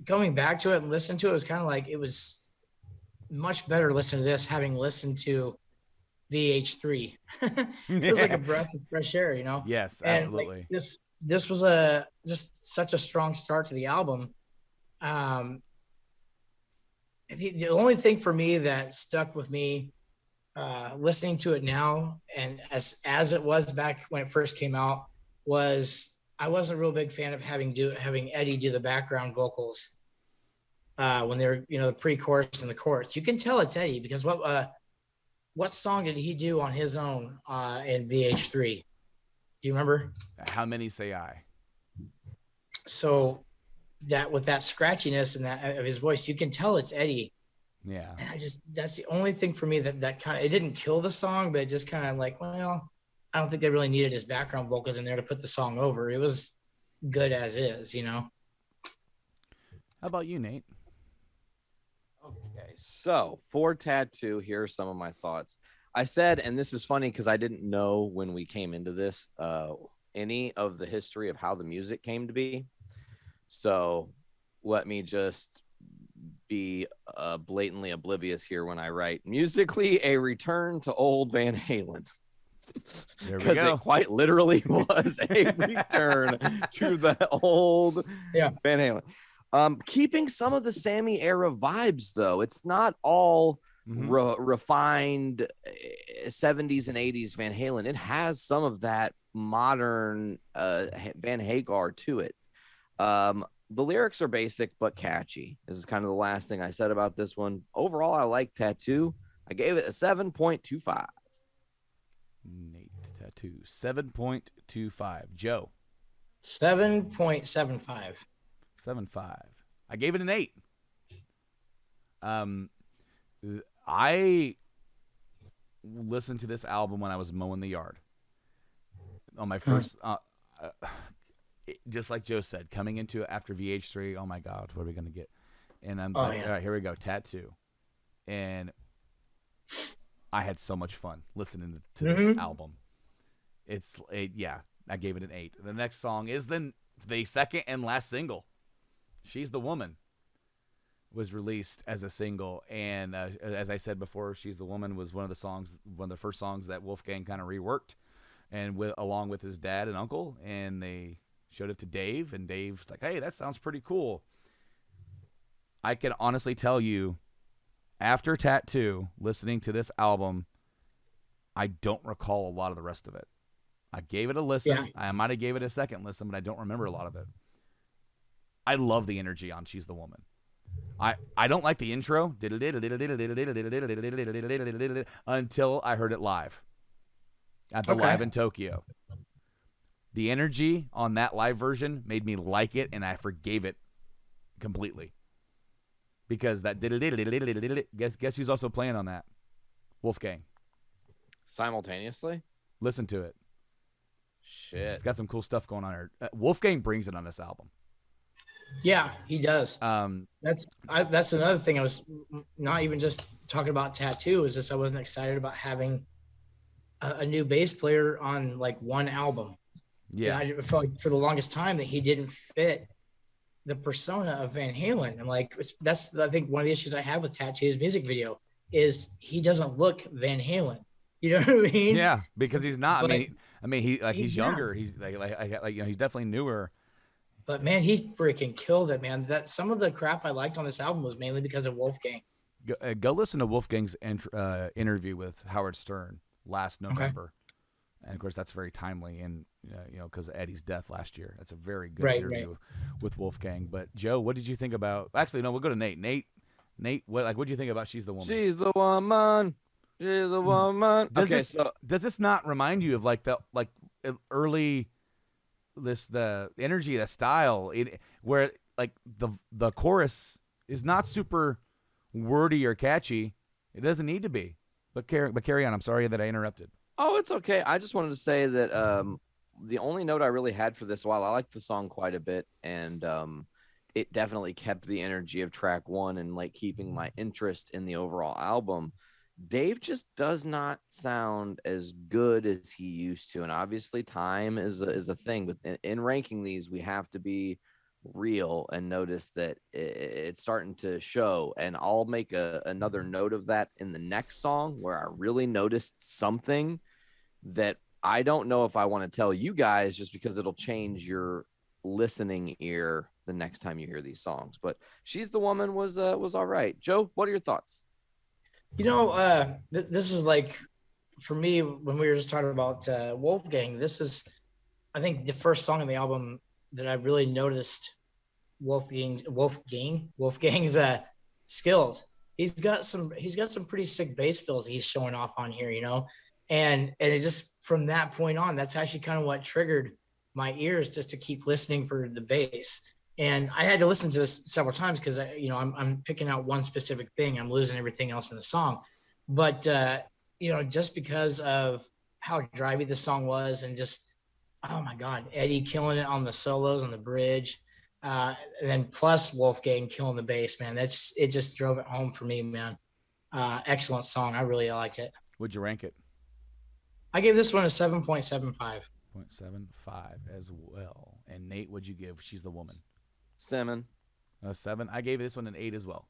coming back to it and listening to it, was kind of like, it was much better listening to this, having listened to VH3. It was like a breath of fresh air, you know? Yes, And absolutely. like this was just such a strong start to the album. The only thing for me that stuck with me, listening to it now, and as it was back when it first came out, was I wasn't a real big fan of having Eddie do the background vocals when they're, you know, the pre-chorus and the chorus. You can tell it's Eddie because what song did he do on his own in VH3? Do you remember? How many say I? So that with that scratchiness and that of his voice, you can tell it's Eddie. Yeah. And that's the only thing for me that kind of, it didn't kill the song, but it just kind of like, well, I don't think they really needed his background vocals in there to put the song over. It was good as is, you know? How about you, Nate? Okay, so for Tattoo, here are some of my thoughts. I said, and this is funny because I didn't know when we came into this any of the history of how the music came to be. So let me just be blatantly oblivious here when I write musically a return to old Van Halen. There we Because go. it quite literally was a return to the old Yeah. Van Halen. Keeping some of the Sammy era vibes, though. It's not all refined 70s and 80s Van Halen. It has some of that modern Van Hagar to it. The lyrics are basic but catchy. This is kind of the last thing I said about this one. Overall, I like Tattoo. I gave it a 7.25. Nate, Tattoo, 7.25. Joe, 7.75. 7.5. I gave it an 8. I listened to this album when I was mowing the yard. On my first, just like Joe said, coming into it after VH3. Oh my God, what are we gonna get? And I'm like, all right, here we go, Tattoo, and I had so much fun listening to this album. I gave it an 8. The next song is the second and last single. She's the Woman was released as a single, and as I said before, She's the Woman was one of the first songs that Wolfgang kind of reworked, and along with his dad and uncle, and they showed it to Dave, and Dave's like, hey, that sounds pretty cool. I can honestly tell you, after Tattoo, listening to this album, I don't recall a lot of the rest of it. I gave it a listen. Yeah. I might have gave it a second listen, but I don't remember a lot of it. I love the energy on She's the Woman. I don't like the intro until I heard it live at the Live in Tokyo. The energy on that live version made me like it, and I forgave it completely. Because that guess who's also playing on that? Wolfgang. Simultaneously? Listen to it. Shit. It's got some cool stuff going on here. Wolfgang brings it on this album. Yeah, he does. That's another thing. I was not even just talking about Tattoo. Is just I wasn't excited about having a new bass player on like one album. Yeah, I felt like for the longest time that he didn't fit the persona of Van Halen. I'm like, that's I think one of the issues I have with Tattoo's music video is he doesn't look Van Halen. You know what I mean? Yeah, because he's not. But, I mean, he's younger. He's like he's definitely newer. But man, he freaking killed it, man. That some of the crap I liked on this album was mainly because of Wolfgang. Go listen to Wolfgang's interview with Howard Stern last November, and of course that's very timely, and because of Eddie's death last year. That's a very good interview with Wolfgang. But Joe, what did you think about? Actually, no, we'll go to Nate. Nate, what do you think about She's the Woman? She's the woman. She's the woman. Does this not remind you of like the early? The energy, the style, where like the chorus is not super wordy or catchy. It doesn't need to be. But carry on. I'm sorry that I interrupted. Oh, it's okay. I just wanted to say that the only note I really had for this, while I liked the song quite a bit, and it definitely kept the energy of track one and like keeping my interest in the overall album. Dave just does not sound as good as he used to, and obviously time is a thing. But in ranking these, we have to be real and notice that it's starting to show. And I'll make another note of that in the next song where I really noticed something that I don't know if I want to tell you guys, just because it'll change your listening ear the next time you hear these songs. But She's the Woman was all right. Joe, what are your thoughts? This is like, for me, when we were just talking about Wolfgang, this is, I think, the first song on the album that I really noticed Wolfgang's skills. He's got some pretty sick bass fills he's showing off on here, and it just, from that point on, that's actually kind of what triggered my ears just to keep listening for the bass. And I had to listen to this several times because I'm picking out one specific thing. I'm losing everything else in the song, but just because of how drivey the song was, and just, oh my God, Eddie killing it on the solos on the bridge, and then plus Wolfgang killing the bass, man. It just drove it home for me, man. Excellent song. I really liked it. Would you rank it? I gave this one a 7.75. 0.75 as well. And Nate, what'd you give She's the Woman? 7. 7. I gave this one an 8 as well.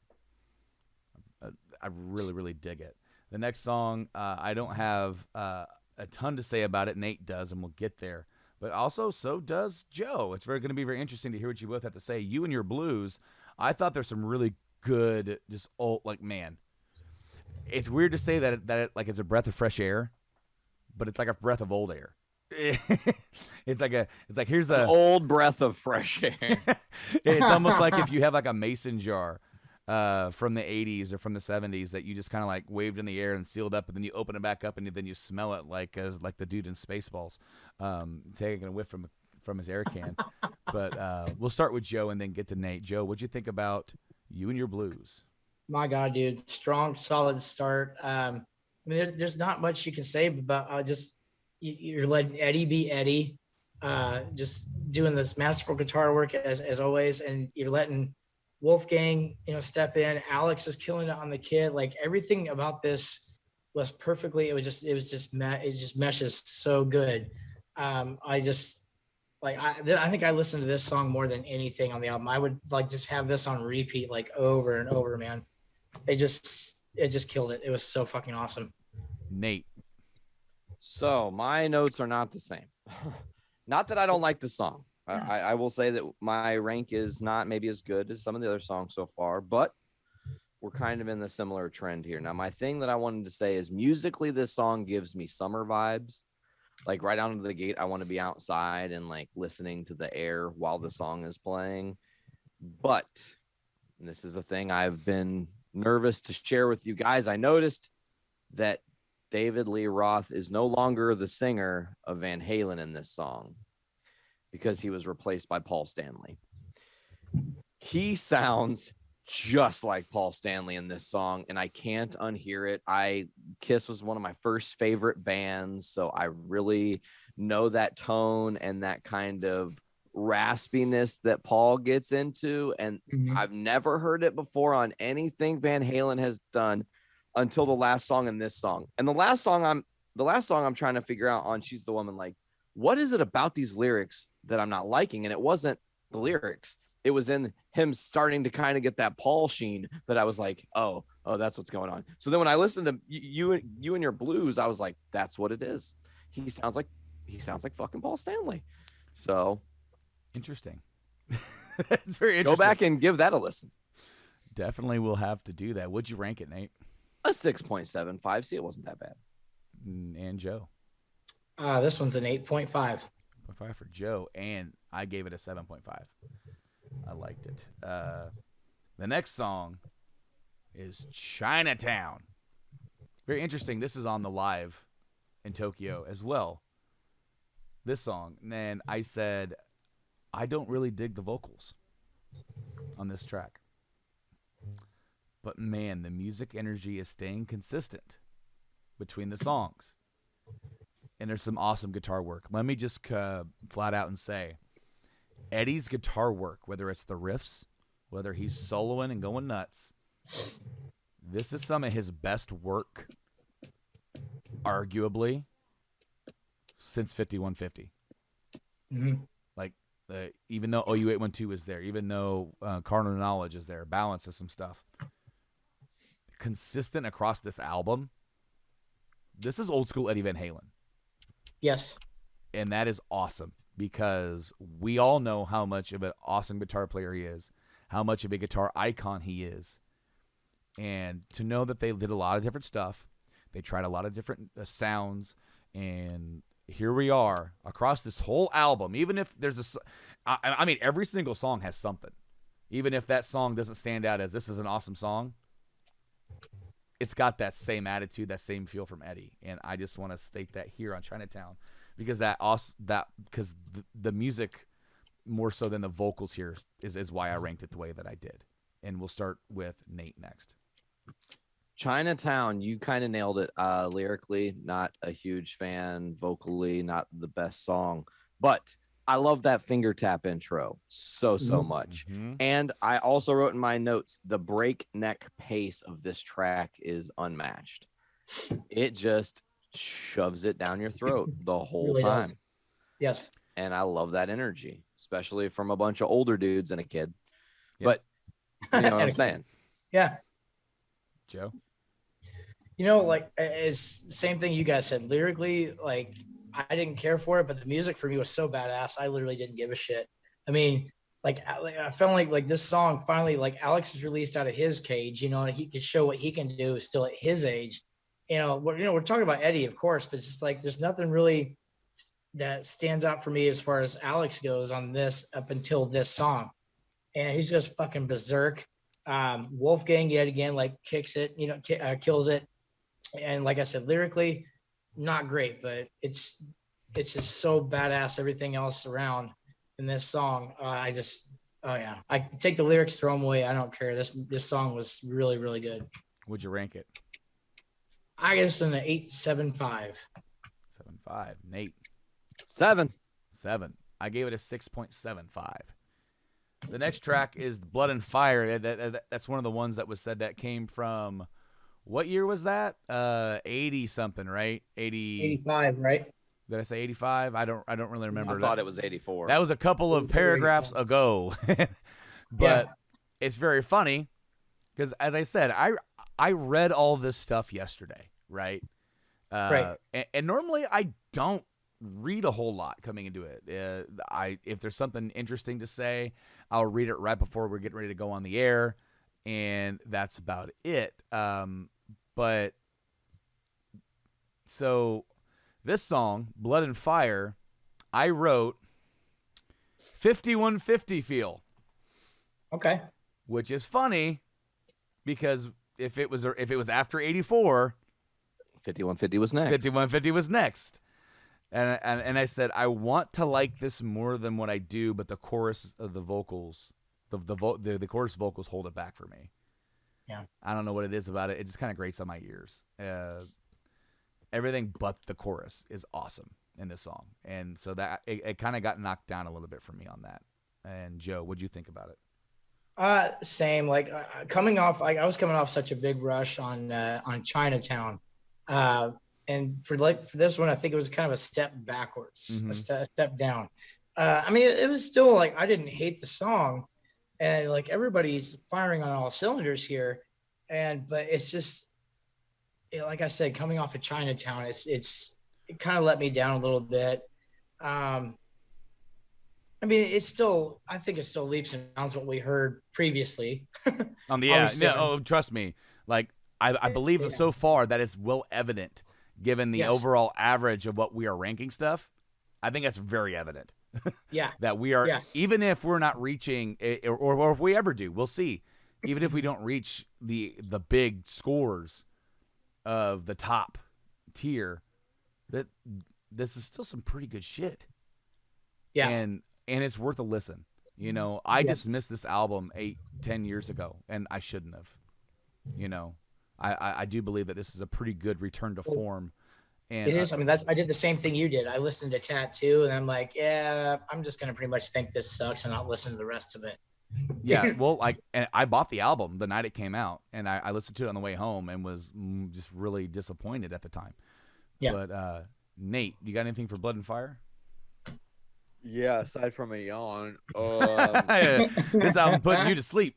I really, really dig it. The next song, I don't have a ton to say about it. Nate does, and we'll get there. But also, so does Joe. It's going to be very interesting to hear what you both have to say. You and Your Blues, I thought there's some really good, just old, like, man. It's weird to say that it's a breath of fresh air, but it's like a breath of old air. It's like here's an old breath of fresh air. It's almost like if you have like a mason jar from the 80s or from the 70s that you just kind of like waved in the air and sealed up, and then you open it back up and then you smell it like the dude in Spaceballs taking a whiff from his air can. But we'll start with Joe and then get to Nate. Joe, what'd you think about You and Your Blues? My God, dude, strong, solid start. There's not much you can say about just you're letting Eddie be Eddie, just doing this masterful guitar work as always, and you're letting Wolfgang, step in. Alex is killing it on the kid. Like, everything about this was perfectly. It just meshes so good. I think I listened to this song more than anything on the album. I would just have this on repeat over and over, man. It just killed it. It was so fucking awesome. Nate. So my notes are not the same. Not that I don't like the song. I will say that my rank is not maybe as good as some of the other songs so far, but we're kind of in the similar trend here. Now, my thing that I wanted to say is musically, this song gives me summer vibes. Like, right out of the gate, I want to be outside and listening to the air while the song is playing. But, and this is the thing I've been nervous to share with you guys, I noticed that David Lee Roth is no longer the singer of Van Halen in this song because he was replaced by Paul Stanley. He sounds just like Paul Stanley in this song, and I can't unhear it. Kiss was one of my first favorite bands, so I really know that tone and that kind of raspiness that Paul gets into, and I've never heard it before on anything Van Halen has done until the last song and this song. And the last song I'm trying to figure out on She's the Woman, what is it about these lyrics that I'm not liking? And it wasn't the lyrics. It was in him starting to kind of get that Paul sheen that I was like, oh, that's what's going on. So then when I listened to you and Your Blues, I was like, that's what it is. He sounds like fucking Paul Stanley. So interesting. It's very interesting. Go back and give that a listen. Definitely will have to do that. Would you rank it, Nate? A 6.75. See, it wasn't that bad. And Joe? This one's an 8.5. 8.5 for Joe, and I gave it a 7.5. I liked it. The next song is Chinatown. Very interesting. This is on the live in Tokyo as well. This song. And then I said, I don't really dig the vocals on this track. But man, the music energy is staying consistent between the songs. And there's some awesome guitar work. Let me just flat out and say, Eddie's guitar work, whether it's the riffs, whether he's soloing and going nuts, this is some of his best work, arguably, since 5150. even though OU812 is there, even though Carnal Knowledge is there, Balance is some stuff. Consistent across this album. This is old school Eddie Van Halen. Yes. And that is awesome because we all know how much of an awesome guitar player he is, how much of a guitar icon he is. And to know that they did a lot of different stuff, they tried a lot of different sounds, and here we are across this whole album. Even if there's I mean, every single song has something. Even if that song doesn't stand out as this is an awesome song, it's got that same attitude, that same feel from Eddie. And I just want to state that here on Chinatown because because the music more so than the vocals here is why I ranked it the way that I did. And we'll start with Nate next. Chinatown, you kind of nailed it. Lyrically, not a huge fan. Vocally, not the best song. But I love that finger tap intro so much. Mm-hmm. And I also wrote in my notes, the breakneck pace of this track is unmatched. It just shoves it down your throat the whole Really time. does. Yes. And I love that energy, especially from a bunch of older dudes and a kid. Yeah. But you know what I'm saying? Yeah. Joe? You know, like it's the same thing you guys said. Lyrically, like I didn't care for it, but the music for me was so badass. I literally didn't give a shit. I mean, like I felt like this song finally, like Alex is released out of his cage, you know, and he could show what he can do still at his age. We're talking about Eddie, of course, but it's just like there's nothing really that stands out for me as far as Alex goes on this up until this song. And he's just fucking berserk. Wolfgang yet again, like kicks it, you know, kills it. And like I said, lyrically, not great, but it's just so badass. Everything else around in this song, I take the lyrics, throw them away. I don't care. This song was really, really good. Would you rank it? I guess an 8.75. 7.5. Nate? 7. I gave it a 6.75. The next track is Blood and Fire. That's one of the ones that was said that came from, what year was that? 80 something, right? 85, right? Did I say 85? I don't really remember. I thought it was 84. That was a couple of paragraphs ago. But it's very funny because, as I said, I read all this stuff yesterday, right? Right. And normally I don't read a whole lot coming into it. If there's something interesting to say, I'll read it right before we're getting ready to go on the air, and that's about it. But so this song, Blood and Fire, I wrote 5150 feel. Okay. Which is funny because if it was after 84, 5150 was next. 5150 was next. And I said, I want to like this more than what I do, but the chorus of the vocals, the chorus vocals hold it back for me. Yeah. I don't know what it is about it. It just kind of grates on my ears. Everything but the chorus is awesome in this song. And so that it kind of got knocked down a little bit for me on that. And Joe, what'd you think about it? Same. Like I was coming off such a big rush on Chinatown. And for this one, I think it was kind of a step backwards, a step down. I mean, it was still like, I didn't hate the song, and like everybody's firing on all cylinders here. But it's just, like I said, coming off of Chinatown, it kind of let me down a little bit. I mean, I think it still leaps and bounds what we heard previously. On the trust me. Like I believe that so far that is well evident given the overall average of what we are ranking stuff. I think that's very evident. Yeah. That we are, even if we're not reaching, or if we ever do, we'll see. Even if we don't reach the big scores of the top tier, that this is still some pretty good shit. Yeah. And it's worth a listen. You know, I dismissed this album 8-10 years ago, and I shouldn't have. You know, I do believe that this is a pretty good return to form. And it is. I mean, I did the same thing you did. I listened to Tattoo, and I'm like, yeah, I'm just gonna pretty much think this sucks and not listen to the rest of it. Yeah, well, I bought the album the night it came out, and I listened to it on the way home and was just really disappointed at the time. Yeah. But Nate, you got anything for Blood and Fire? Yeah, aside from a yawn. This album putting you to sleep.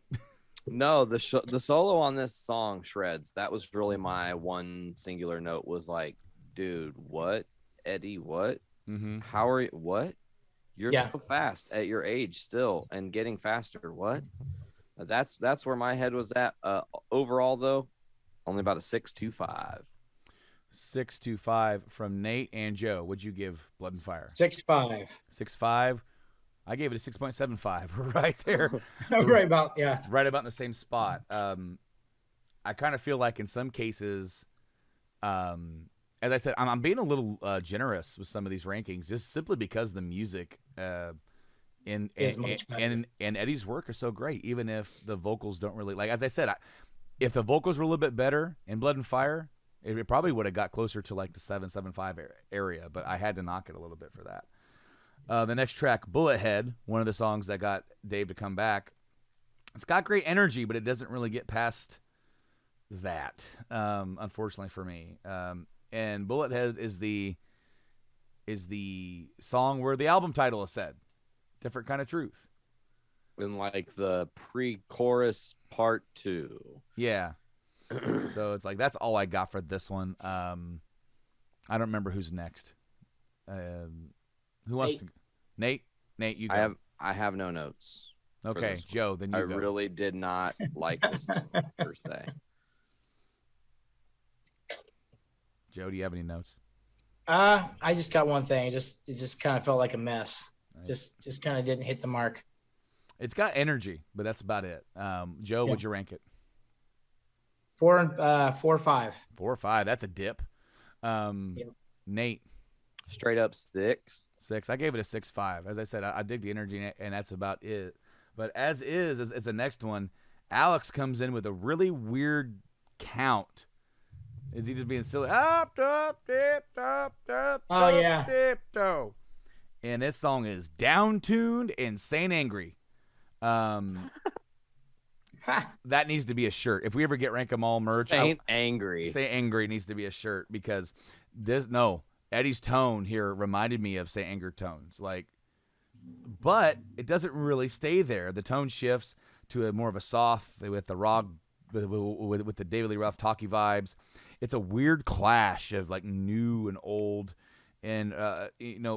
No, the solo on this song shreds. That was really my one singular note. Was like, dude, what, Eddie? What? Mm-hmm. How are you? What? You're Yeah. so fast at your age still, and getting faster. What? That's where my head was at. Overall, though, only about a 6.25. 6.25 from Nate and Joe. What'd you give Blood and Fire? 6.5. 6.5. I gave it a 6.75. Right there. Right about, yeah. Right about in the same spot. I kind of feel like in some cases, as I said, I'm being a little generous with some of these rankings, just simply because the music and Eddie's work is so great. Even if the vocals don't really, like as I said, if the vocals were a little bit better in Blood and Fire, it probably would have got closer to like the 7.75 area. But I had to knock it a little bit for that. The next track, Bullet Head, one of the songs that got Dave to come back. It's got great energy, but it doesn't really get past that, unfortunately for me. And Bullet Head is the song where the album title is said. Different Kind of Truth. In like the pre-chorus part 2. Yeah. So it's like that's all I got for this one. I don't remember who's next. Who wants to? Nate, you go. I have no notes. Okay, Joe, then you go. I really did not like this song, per se. Joe, do you have any notes? I just got one thing. It just kind of felt like a mess. Nice. Just kind of didn't hit the mark. It's got energy, but that's about it. Joe, would you rank it? 4 or 5. 4 or 5. That's a dip. Nate, straight up 6. 6. I gave it a 6.5. As I said, I dig the energy, and that's about it. But as the next one, Alex comes in with a really weird count. Is he just being silly? Up, dip, Oh yeah. dip, do. And this song is down-tuned and Saint Angry. That needs to be a shirt. If we ever get Rank 'em All merch, Saint Angry. Saint Angry needs to be a shirt because Eddie's tone here reminded me of Saint Anger tones. But it doesn't really stay there. The tone shifts to a more of a soft with the raw, with the David Lee Roth talkie vibes. It's a weird clash of like new and old, and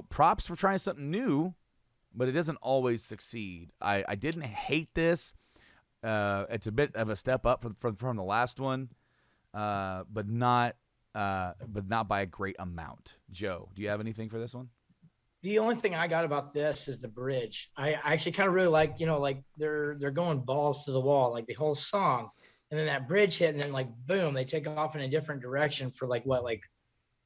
props for trying something new, but it doesn't always succeed. I didn't hate this. It's a bit of a step up from the last one, but not by a great amount. Joe, do you have anything for this one? The only thing I got about this is the bridge. I actually kind of really like, like they're going balls to the wall, like the whole song, and then that bridge hit, and then like boom, they take off in a different direction for like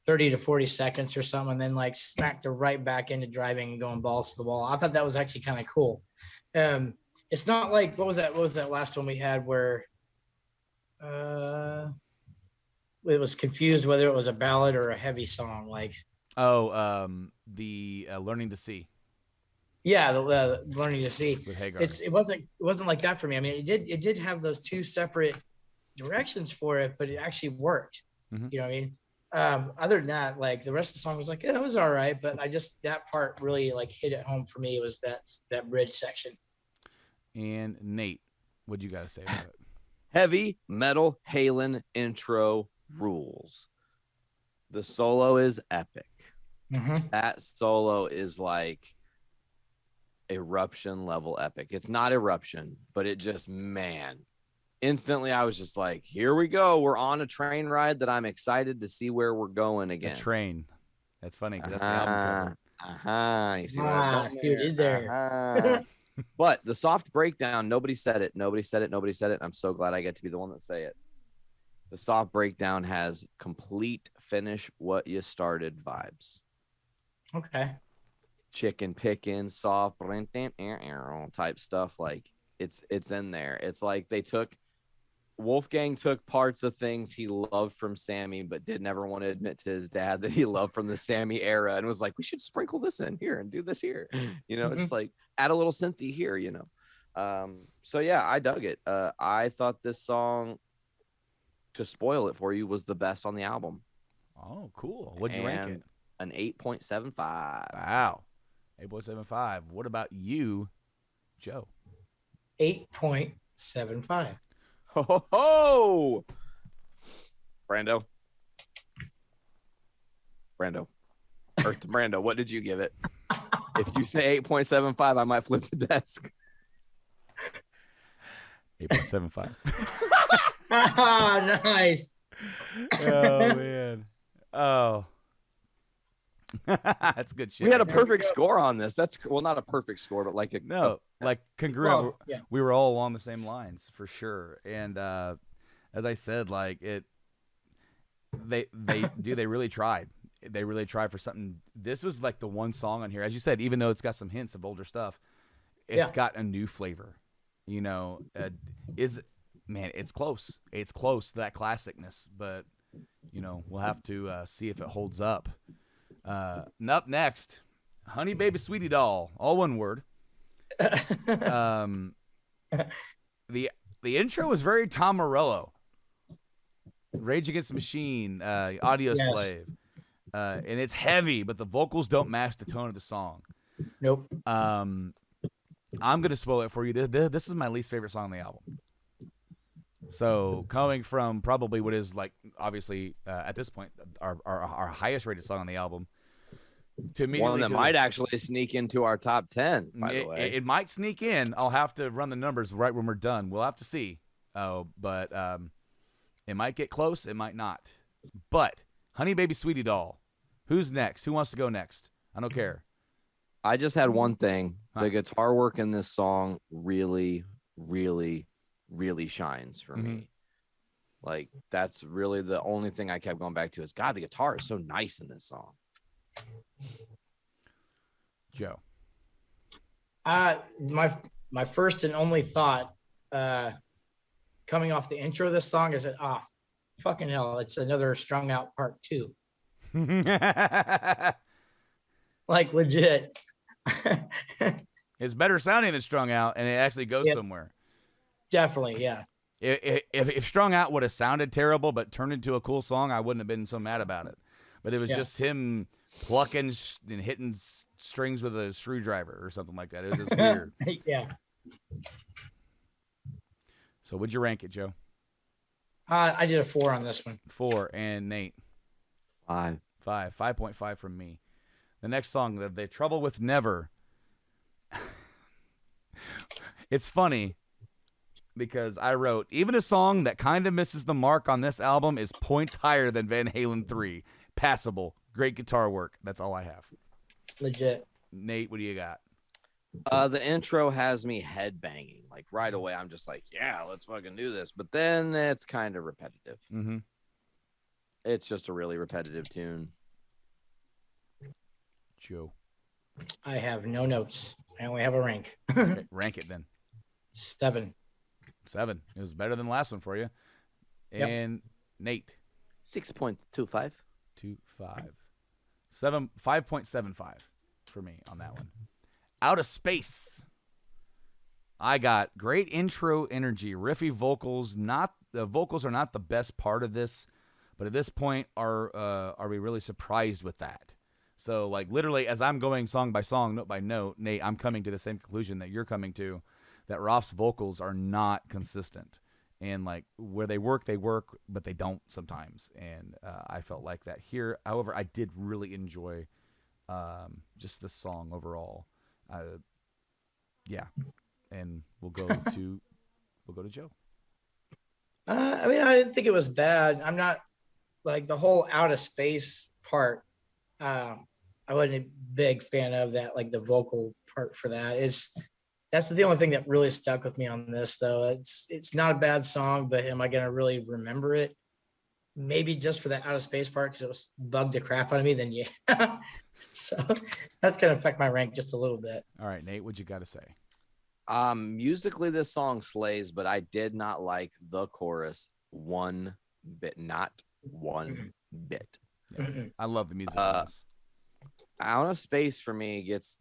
30 to 40 seconds or something, and then like smacked her right back into driving and going balls to the wall. I thought that was actually kind of cool. It's not like what was that last one we had where it was confused whether it was a ballad or a heavy song, like the Learning to See. Yeah, the Learning to See. With Hagar. It wasn't like that for me. I mean, it did have those two separate directions for it, but it actually worked. Mm-hmm. You know what I mean? Other than that, like the rest of the song was like, yeah, it was all right, but that part really like hit it home for me. It was that bridge section. And Nate, what you got to say about it? Heavy metal Halen intro rules. The solo is epic. Mm-hmm. That solo is like Eruption level epic. It's not Eruption, but it just, man, instantly I was just like, here we go. We're on a train ride that I'm excited to see where we're going again. A train. That's funny because that's the album cover. You see what I'm doing did there. But the soft breakdown, nobody said it. I'm so glad I get to be the one that say it. The soft breakdown has complete finish what you started vibes. Okay. Chicken picking, soft type stuff. Like it's in there. It's like Wolfgang took parts of things he loved from Sammy, but did never want to admit to his dad that he loved from the Sammy era, and was like, we should sprinkle this in here and do this here. It's like add a little synthy here, So yeah, I dug it. I thought this song, to spoil it for you, was the best on the album. Oh, cool. What'd you rank it? An 8.75. Wow. 8.75. What about you, Joe? 8.75. Ho ho ho! Brando. Earth to Brando, what did you give it? If you say 8.75, I might flip the desk. 8.75. Ah, nice. Oh man. Oh. That's good shit. We had a right there. perfect score on this. That's not a perfect score, but like like congruent. Well, yeah. We were all along the same lines for sure. And as I said, like they really tried. They really tried for something. This was like the one song on here, as you said, even though it's got some hints of older stuff, it's got a new flavor. You know, it's close. It's close to that classicness, but you know, we'll have to see if it holds up. Up next, Honey Baby Sweetie Doll, all one word. The intro was very Tom Morello. Rage Against the Machine, Audio Slave. And it's heavy, but the vocals don't match the tone of the song. Nope. I'm gonna spoil it for you. This is my least favorite song on the album. So coming from probably what is like obviously at this point our highest rated song on the album, to me one that might actually sneak into our top 10. By the way, it might sneak in. I'll have to run the numbers right when we're done. We'll have to see. But it might get close. It might not. But Honey Baby Sweetie Doll. Who's next? Who wants to go next? I don't care. I just had one thing. The guitar work in this song really, really, really shines for me. Like, that's really the only thing I kept going back to is, God, the guitar is so nice in this song. Joe. My first and only thought coming off the intro of this song is that, fucking hell, it's another Strung Out Part 2. Like, legit. It's better sounding than Strung Out, and it actually goes somewhere. Definitely, yeah. If Strung Out would have sounded terrible but turned into a cool song, I wouldn't have been so mad about it. But it was just him plucking and hitting strings with a screwdriver or something like that. It was just weird. Yeah. So would you rank it, Joe? I did a 4 on this one. 4. And Nate? 5. 5.5 from me. The next song, The Trouble with Never. It's funny because I wrote, even a song that kind of misses the mark on this album is points higher than Van Halen 3. Passable. Great guitar work. That's all I have. Legit. Nate, what do you got? The intro has me headbanging. Like, right away, I'm just like, yeah, let's fucking do this. But then it's kind of repetitive. Mm-hmm. It's just a really repetitive tune. Joe. I have no notes. I only have a rank. Okay, rank it then. 7. 7. It was better than the last one for you. And Nate. 6.25. 2.5. 5.75 for me on that one. Out of Space. I got great intro energy, riffy vocals. The vocals are not the best part of this, but at this point, are we really surprised with that? So, like, literally, as I'm going song by song, note by note, Nate, I'm coming to the same conclusion that you're coming to, that Roth's vocals are not consistent. And, like, where they work, but they don't sometimes. And I felt like that here. However, I did really enjoy just the song overall. Yeah. And we'll go to Joe. I mean, I didn't think it was bad. I'm not, like, the whole Out of Space part. I wasn't a big fan of that, like the vocal part for that. That's the only thing that really stuck with me on this, though. It's not a bad song, but am I gonna really remember it? Maybe just for that Out of Space part because it was bugged the crap out of me. Then yeah, so that's gonna affect my rank just a little bit. All right, Nate, what you got to say? Musically, this song slays, but I did not like the chorus one bit. Not one bit. Yeah, I love the music. On this. Out of Space for me gets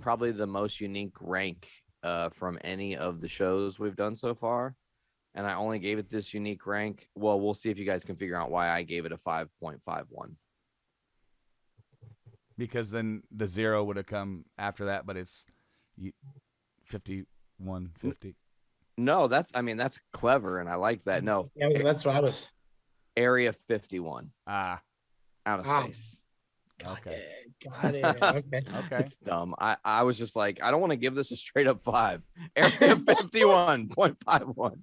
probably the most unique rank from any of the shows we've done so far, and I only gave it this unique rank. Well, we'll see if you guys can figure out why I gave it a 5.51. because then the 0 would have come after that, but it's 5150. No, that's clever, and I like that. No, Yeah, that's what I was. Area 51, Ah, outer space. okay. Got it. Okay. Okay. It's dumb. I was just like, I don't want to give this a straight up 5. Area 51.51.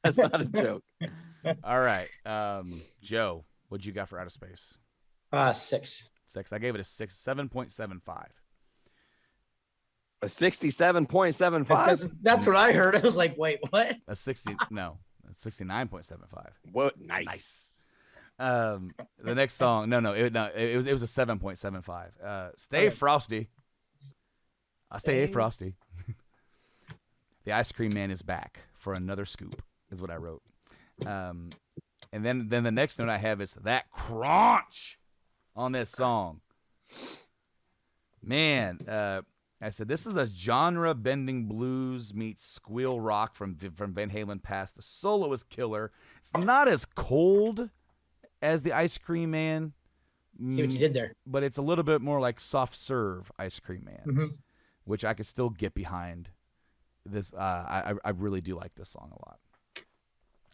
That's not a joke. All right. Joe, what'd you got for Outer Space? 6. 6. I gave it a 7.75. A 67.75. That's what I heard. I was like, wait, what? A 69.75. What? Nice. The next song, it was a 7.75. Stay Okay. Frosty. Stay Frosty. The Ice Cream Man is back for another scoop, is what I wrote. And then the next note I have is that crunch on this song. Man, I said this is a genre-bending blues meets squeal rock from Van Halen past. The solo is killer. It's not as cold as the Ice Cream Man. See what you did there. But it's a little bit more like soft serve Ice Cream Man, which I could still get behind. This I really do like this song a lot.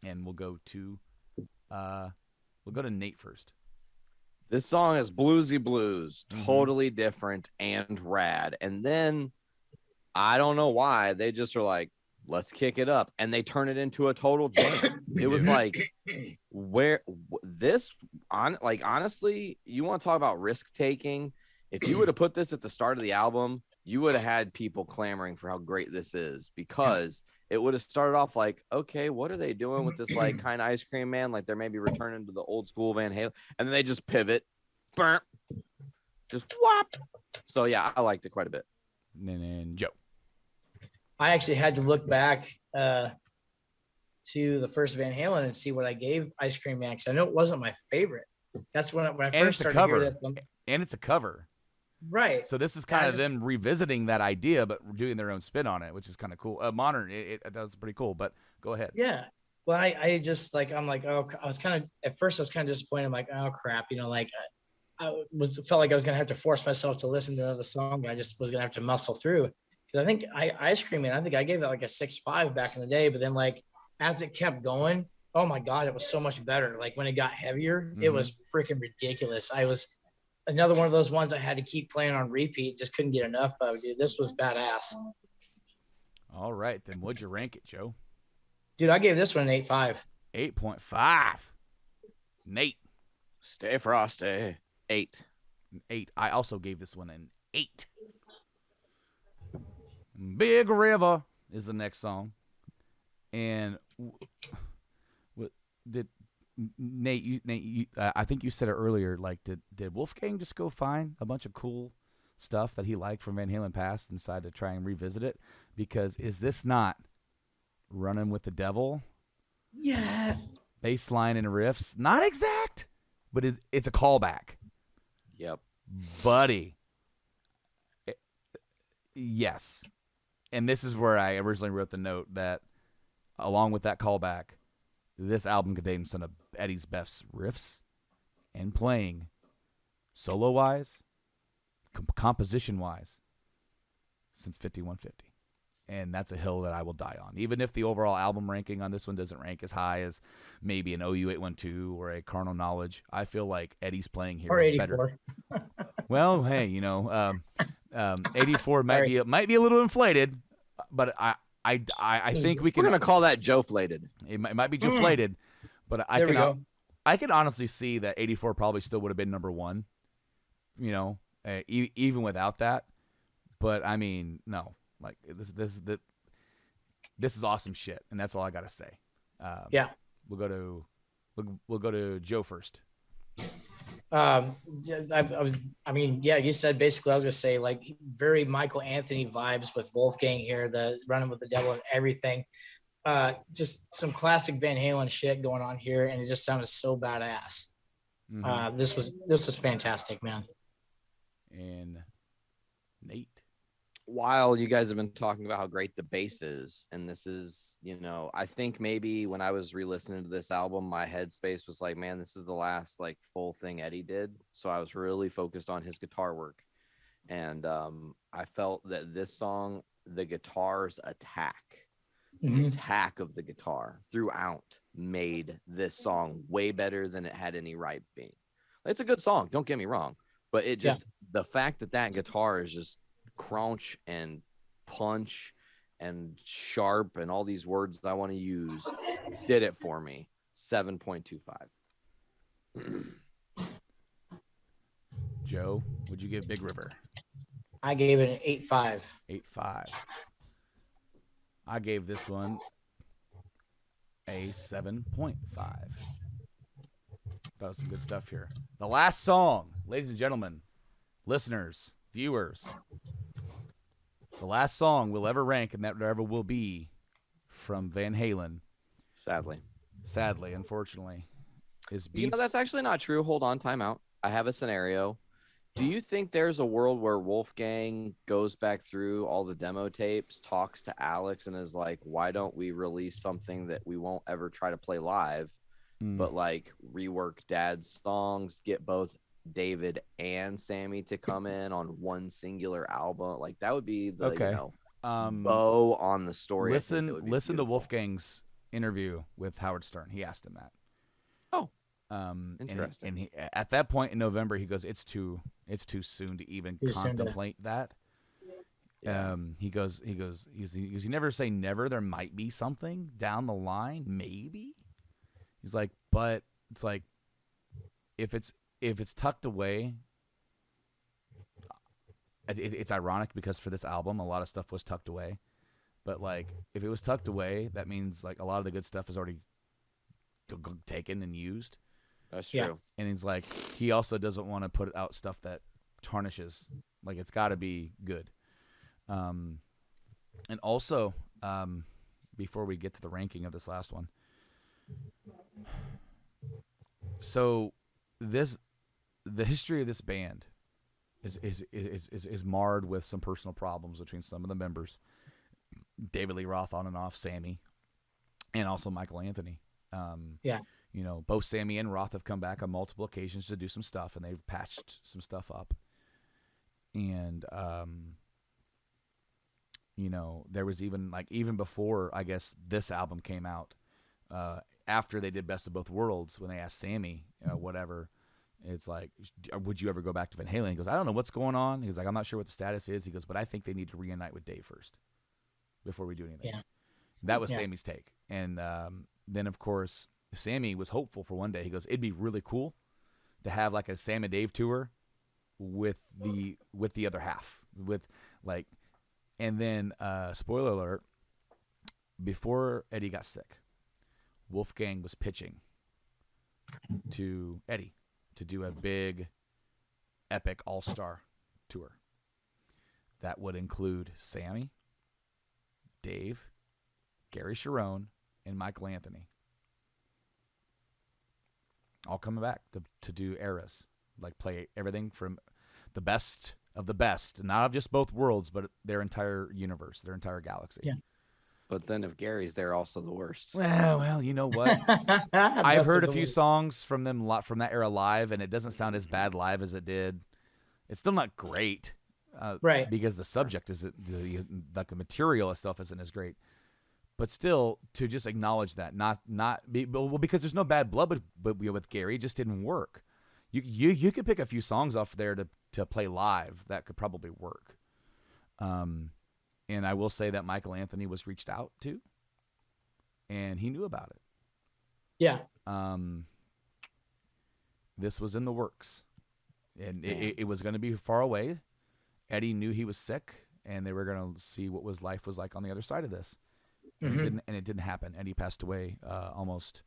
And we'll go to Nate first. This song is bluesy blues, totally different and rad. And then I don't know why they just are like, let's kick it up, and they turn it into a total jam. It was like, honestly, you want to talk about risk taking? If you would have put this at the start of the album, you would have had people clamoring for how great this is, because it would have started off like, okay, what are they doing with this like kind of Ice Cream Man? Like they're maybe returning to the old school Van Halen, and then they just pivot, burp, just whop. So yeah, I liked it quite a bit. And then Joe. I actually had to look back to the first Van Halen and see what I gave Ice Cream Man, because I know it wasn't my favorite. That's when I first started to hear this one. And it's a cover. Right. So this is kind of them revisiting that idea, but doing their own spin on it, which is kind of cool. Modern, that's pretty cool. But go ahead. Yeah. Well, I just like, I'm like, oh, I was kind of at first I was kind of disappointed. I'm like, oh crap, like felt like I was gonna have to force myself to listen to another song, but I just was gonna have to muscle through. Because I think Ice Cream Man, I think I gave it like a 6.5 back in the day, but then like as it kept going, oh my god, it was so much better. Like when it got heavier, it was freaking ridiculous. I was another one of those ones I had to keep playing on repeat, just couldn't get enough of. Dude, this was badass. All right, then what'd you rank it, Joe? Dude, I gave this one an 8.5. 8.5. Nate. Stay Frosty. 8. 8. I also gave this one an 8. Big River is the next song. And what did Nate, I think you said it earlier, like did Wolfgang just go find a bunch of cool stuff that he liked from Van Halen past and decided to try and revisit it? Because is this not Running with the Devil? Yeah. Bass line and riffs. Not exact, but it's a callback. Yep. Buddy. Yes. And this is where I originally wrote the note that along with that callback, this album contains some of Eddie's best riffs and playing, solo-wise, composition-wise, since 5150. And that's a hill that I will die on. Even if the overall album ranking on this one doesn't rank as high as maybe an OU 812 or a Carnal Knowledge, I feel like Eddie's playing here Or is 84. better. Well, hey, 84 might be a little inflated, but I think we can. We're gonna call that Joe-flated. It might be deflated, but I can honestly see that 84 probably still would have been number one, even without that. But I mean, no, like this is awesome shit, and that's all I gotta say. Yeah. We'll go to Joe first. I mean, yeah, you said basically, I was gonna say like very Michael Anthony vibes with Wolfgang here, the Running with the Devil and everything. Just some classic Van Halen shit going on here, and it just sounded so badass. This was fantastic, man. And Nate. While you guys have been talking about how great the bass is, and this is, I think maybe when I was re-listening to this album, my headspace was like, man, this is the last like full thing Eddie did. So I was really focused on his guitar work. and I felt that this song, the guitar's attack, the Mhm. attack of the guitar throughout made this song way better than it had any right being. It's a good song, don't get me wrong, but it Yeah. just the fact that that guitar is just crunch and punch and sharp and all these words that I want to use did it for me. 7.25. Joe, would you give Big River? I gave it an 8.5. 8.5. I gave this one a 7.5. That was some good stuff here. The last song, ladies and gentlemen, listeners, viewers, the last song we'll ever rank, and that ever will be from Van Halen, sadly, unfortunately, is Beats. That's actually not true. Hold on, time out. I have a scenario. Do you think there's a world where Wolfgang goes back through all the demo tapes, talks to Alex, and is like, why don't we release something that we won't ever try to play live, but like rework Dad's songs, get both David and Sammy to come in on one singular album? Like that would be the bow on the story. Listen to beautiful. Wolfgang's interview with Howard Stern. He asked him that. Oh, interesting. And he, at that point in November, he goes, "It's too soon to even contemplate that." Yeah. He goes, you never say never. There might be something down the line, maybe. He's like, but it's like, if it's tucked away, it's ironic because for this album, a lot of stuff was tucked away. But like, if it was tucked away, that means like a lot of the good stuff is already taken and used. That's true. Yeah. And he's like, he also doesn't want to put out stuff that tarnishes. Like, it's got to be good. And also, before we get to the ranking of this last one, so the history of this band is marred with some personal problems between some of the members. David Lee Roth on and off, Sammy, and also Michael Anthony. Yeah. You know, both Sammy and Roth have come back on multiple occasions to do some stuff, and they've patched some stuff up. And, you know, there was even before, I guess, this album came out, after they did Best of Both Worlds, when they asked Sammy, whatever, it's like, would you ever go back to Van Halen? He goes, I don't know what's going on. He's like, I'm not sure what the status is. He goes, but I think they need to reunite with Dave first before we do anything. Yeah. That was Sammy's take. And then, of course, Sammy was hopeful for one day. He goes, it'd be really cool to have like a Sam and Dave tour with the other half. And then, spoiler alert, before Eddie got sick, Wolfgang was pitching to Eddie to do a big, epic all-star tour. That would include Sammy, Dave, Gary Cherone, and Michael Anthony. All coming back to do eras, like play everything from the best of the best, not of just both worlds, but their entire universe, their entire galaxy. Yeah. But then if Gary's there, also the worst. Well, you know what? I've heard a few songs from them from that era live, and it doesn't sound as bad live as it did. It's still not great, right? Because the subject is the material itself isn't as great. But still, to just acknowledge that, because there's no bad blood with Gary, it just didn't work. You could pick a few songs off there to play live that could probably work. And I will say that Michael Anthony was reached out to, and he knew about it. Yeah. This was in the works, and it was going to be far away. Eddie knew he was sick, and they were going to see what life was like on the other side of this. And it didn't happen. Eddie passed away almost.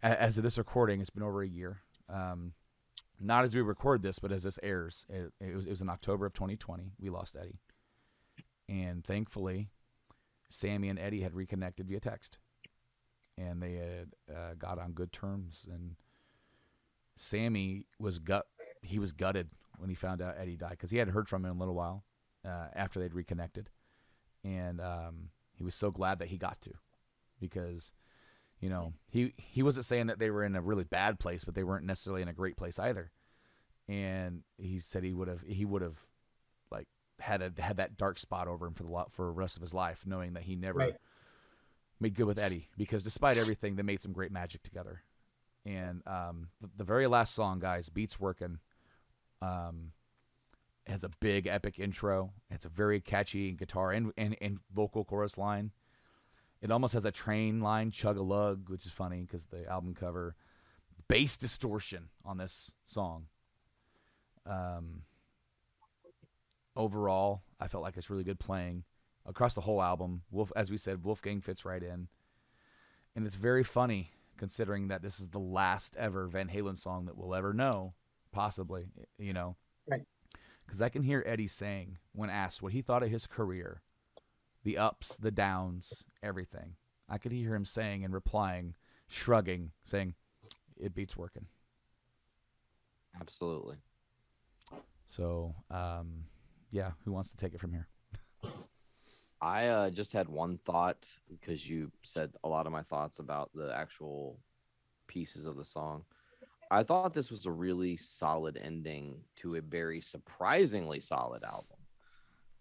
As of this recording, it's been over a year. Not as we record this, but as this airs, it was in October of 2020. We lost Eddie, and thankfully, Sammy and Eddie had reconnected via text, and they had got on good terms. And Sammy was gutted when he found out Eddie died, because he hadn't heard from him in a little while after they'd reconnected, and he was so glad that he got to, because, you know, he wasn't saying that they were in a really bad place, but they weren't necessarily in a great place either. and he said he would have like had that dark spot over him for the rest of his life, knowing that he never made good with Eddie, because despite everything, they made some great magic together. And the very last song, guys, Beats Working, has a big epic intro. It's a very catchy guitar and vocal chorus line. It almost has a train line, chug a lug, which is funny because the album cover. Bass distortion on this song. Overall, I felt like it's really good playing across the whole album. As we said, Wolfgang fits right in, and it's very funny considering that this is the last ever Van Halen song that we'll ever know, possibly. Right. Because I can hear Eddie saying, when asked what he thought of his career, the ups, the downs, everything. I could hear him saying and replying, shrugging, saying, "It beats working." Absolutely. So, yeah, who wants to take it from here? I just had one thought, because you said a lot of my thoughts about the actual pieces of the song. I thought this was a really solid ending to a very surprisingly solid album.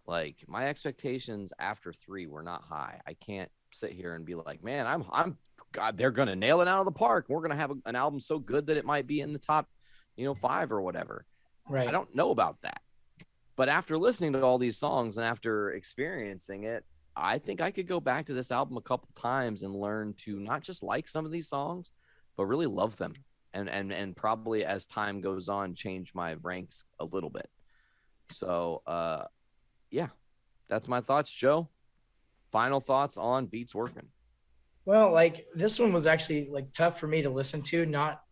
Like, my expectations after 3 were not high. I can't sit here and be like, man, I'm God, they're gonna nail it out of the park. We're gonna have an album so good that it might be in the top, 5 or whatever. Right. I don't know about that. But after listening to all these songs and after experiencing it, I think I could go back to this album a couple times and learn to not just like some of these songs, but really love them. And probably as time goes on, change my ranks a little bit. So, yeah, that's my thoughts, Joe. Final thoughts on Beats Working. Well, like this one was actually like tough for me to listen to, not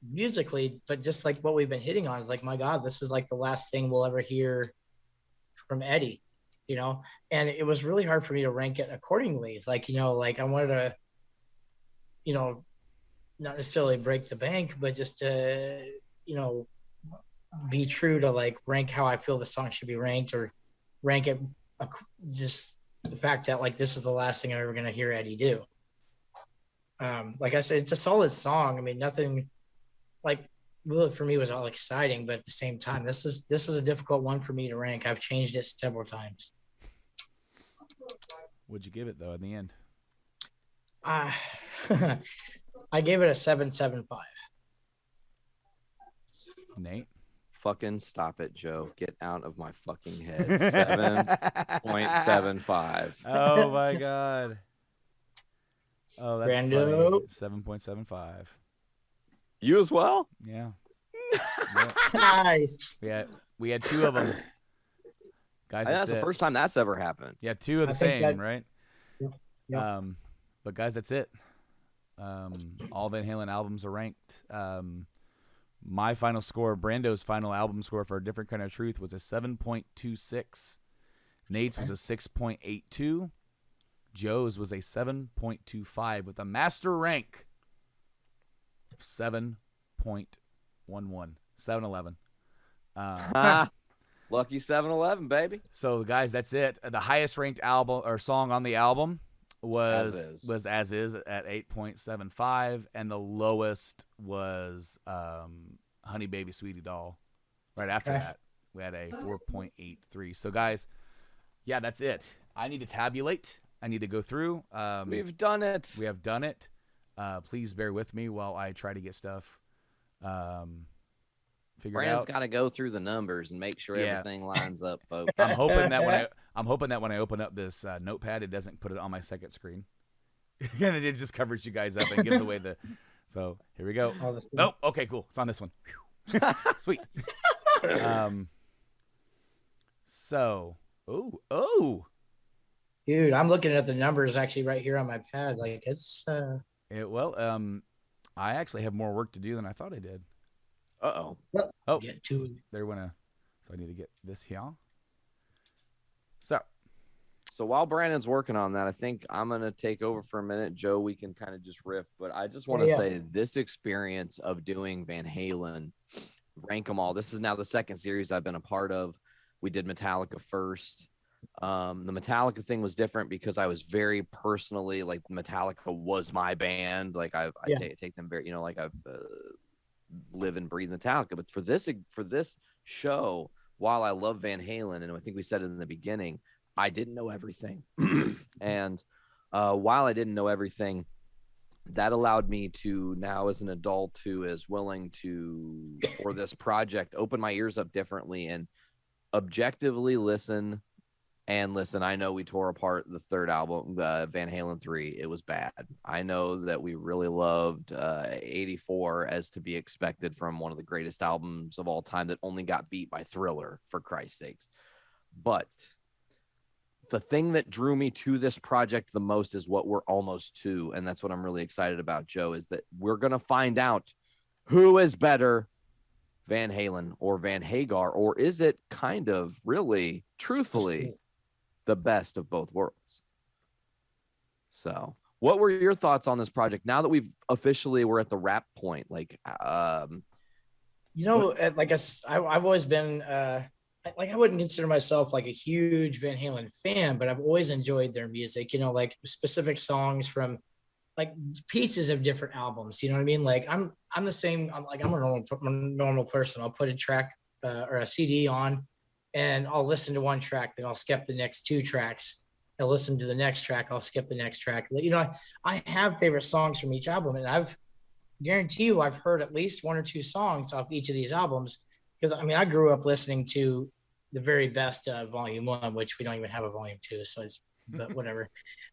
musically, but just like what we've been hitting on is like, my God, this is like the last thing we'll ever hear from Eddie, and it was really hard for me to rank it accordingly. It's like, like I wanted to, not necessarily break the bank, but just to, be true to like rank how I feel the song should be ranked, or rank it just the fact that like this is the last thing I'm ever going to hear Eddie do. Like I said, it's a solid song. I mean, nothing like really for me was all exciting, but at the same time, this is a difficult one for me to rank. I've changed it several times. What'd you give it though in the end? I gave it a 7.75. Nate? Fucking stop it, Joe. Get out of my fucking head. 7.75. Oh my God. Oh, that's Brando. funny. 7.75. You as well? Yeah. Nice. We had 2 of them. Guys, That's the first time that's ever happened. Yeah, 2 of the I think same, that- right? Yeah. But guys, that's it. All Van Halen albums are ranked. My final score, Brando's final album score for A Different Kind of Truth, was a 7.26. Nate's was a 6.82. Joe's was a 7.25 with a master rank of 7.11. 7-11. Lucky 7-11, baby. So, guys, that's it. The highest ranked album or song on the album was As Is at 8.75, and the lowest was Honey Baby Sweetie Doll. Right after that, we had a 4.83. So, guys, yeah, that's it. I need to tabulate. I need to go through. We've done it. We have done it. Please bear with me while I try to get stuff figured Brandon's out. got to go through the numbers and make sure everything lines up, folks. I'm hoping that when I open up this notepad, it doesn't put it on my second screen, and it just covers you guys up and gives away the. So here we go. Nope. Okay, cool. It's on this one. Sweet. So, Dude, I'm looking at the numbers actually right here on my pad. Like it's. I actually have more work to do than I thought I did. Uh-oh. Oh, Get to it. So I need to get this here. So while Brandon's working on that, I think I'm going to take over for a minute. Joe, we can kind of just riff, but I just want to say this experience of doing Van Halen, rank them all. This is now the second series I've been a part of. We did Metallica first. The Metallica thing was different because I was very personally like Metallica was my band. Like I take them very, like I've live and breathe Metallica. But for this show, while I love Van Halen, and I think we said it in the beginning, I didn't know everything. And while I didn't know everything, that allowed me to now, as an adult who is willing to, for this project, open my ears up differently and objectively listen. And listen, I know we tore apart the third album, Van Halen 3. It was bad. I know that we really loved 84, as to be expected from one of the greatest albums of all time that only got beat by Thriller, for Christ's sakes. But the thing that drew me to this project the most is what we're almost to. And that's what I'm really excited about, Joe, is that we're going to find out who is better, Van Halen or Van Hagar, or is it kind of really, truthfully, the best of both worlds? So what were your thoughts on this project now that we're at the wrap point? Like, like I've always been, like, I wouldn't consider myself like a huge Van Halen fan, but I've always enjoyed their music, like specific songs from like pieces of different albums. You know what I mean? Like I'm the same. I'm a normal person. I'll put a track or a CD on, and I'll listen to one track, then I'll skip the next two tracks. I'll listen to the next track. I'll skip the next track. I have favorite songs from each album, and I've guarantee you I've heard at least one or two songs off each of these albums, because I grew up listening to the very best volume 1, which we don't even have a volume 2, so it's but whatever.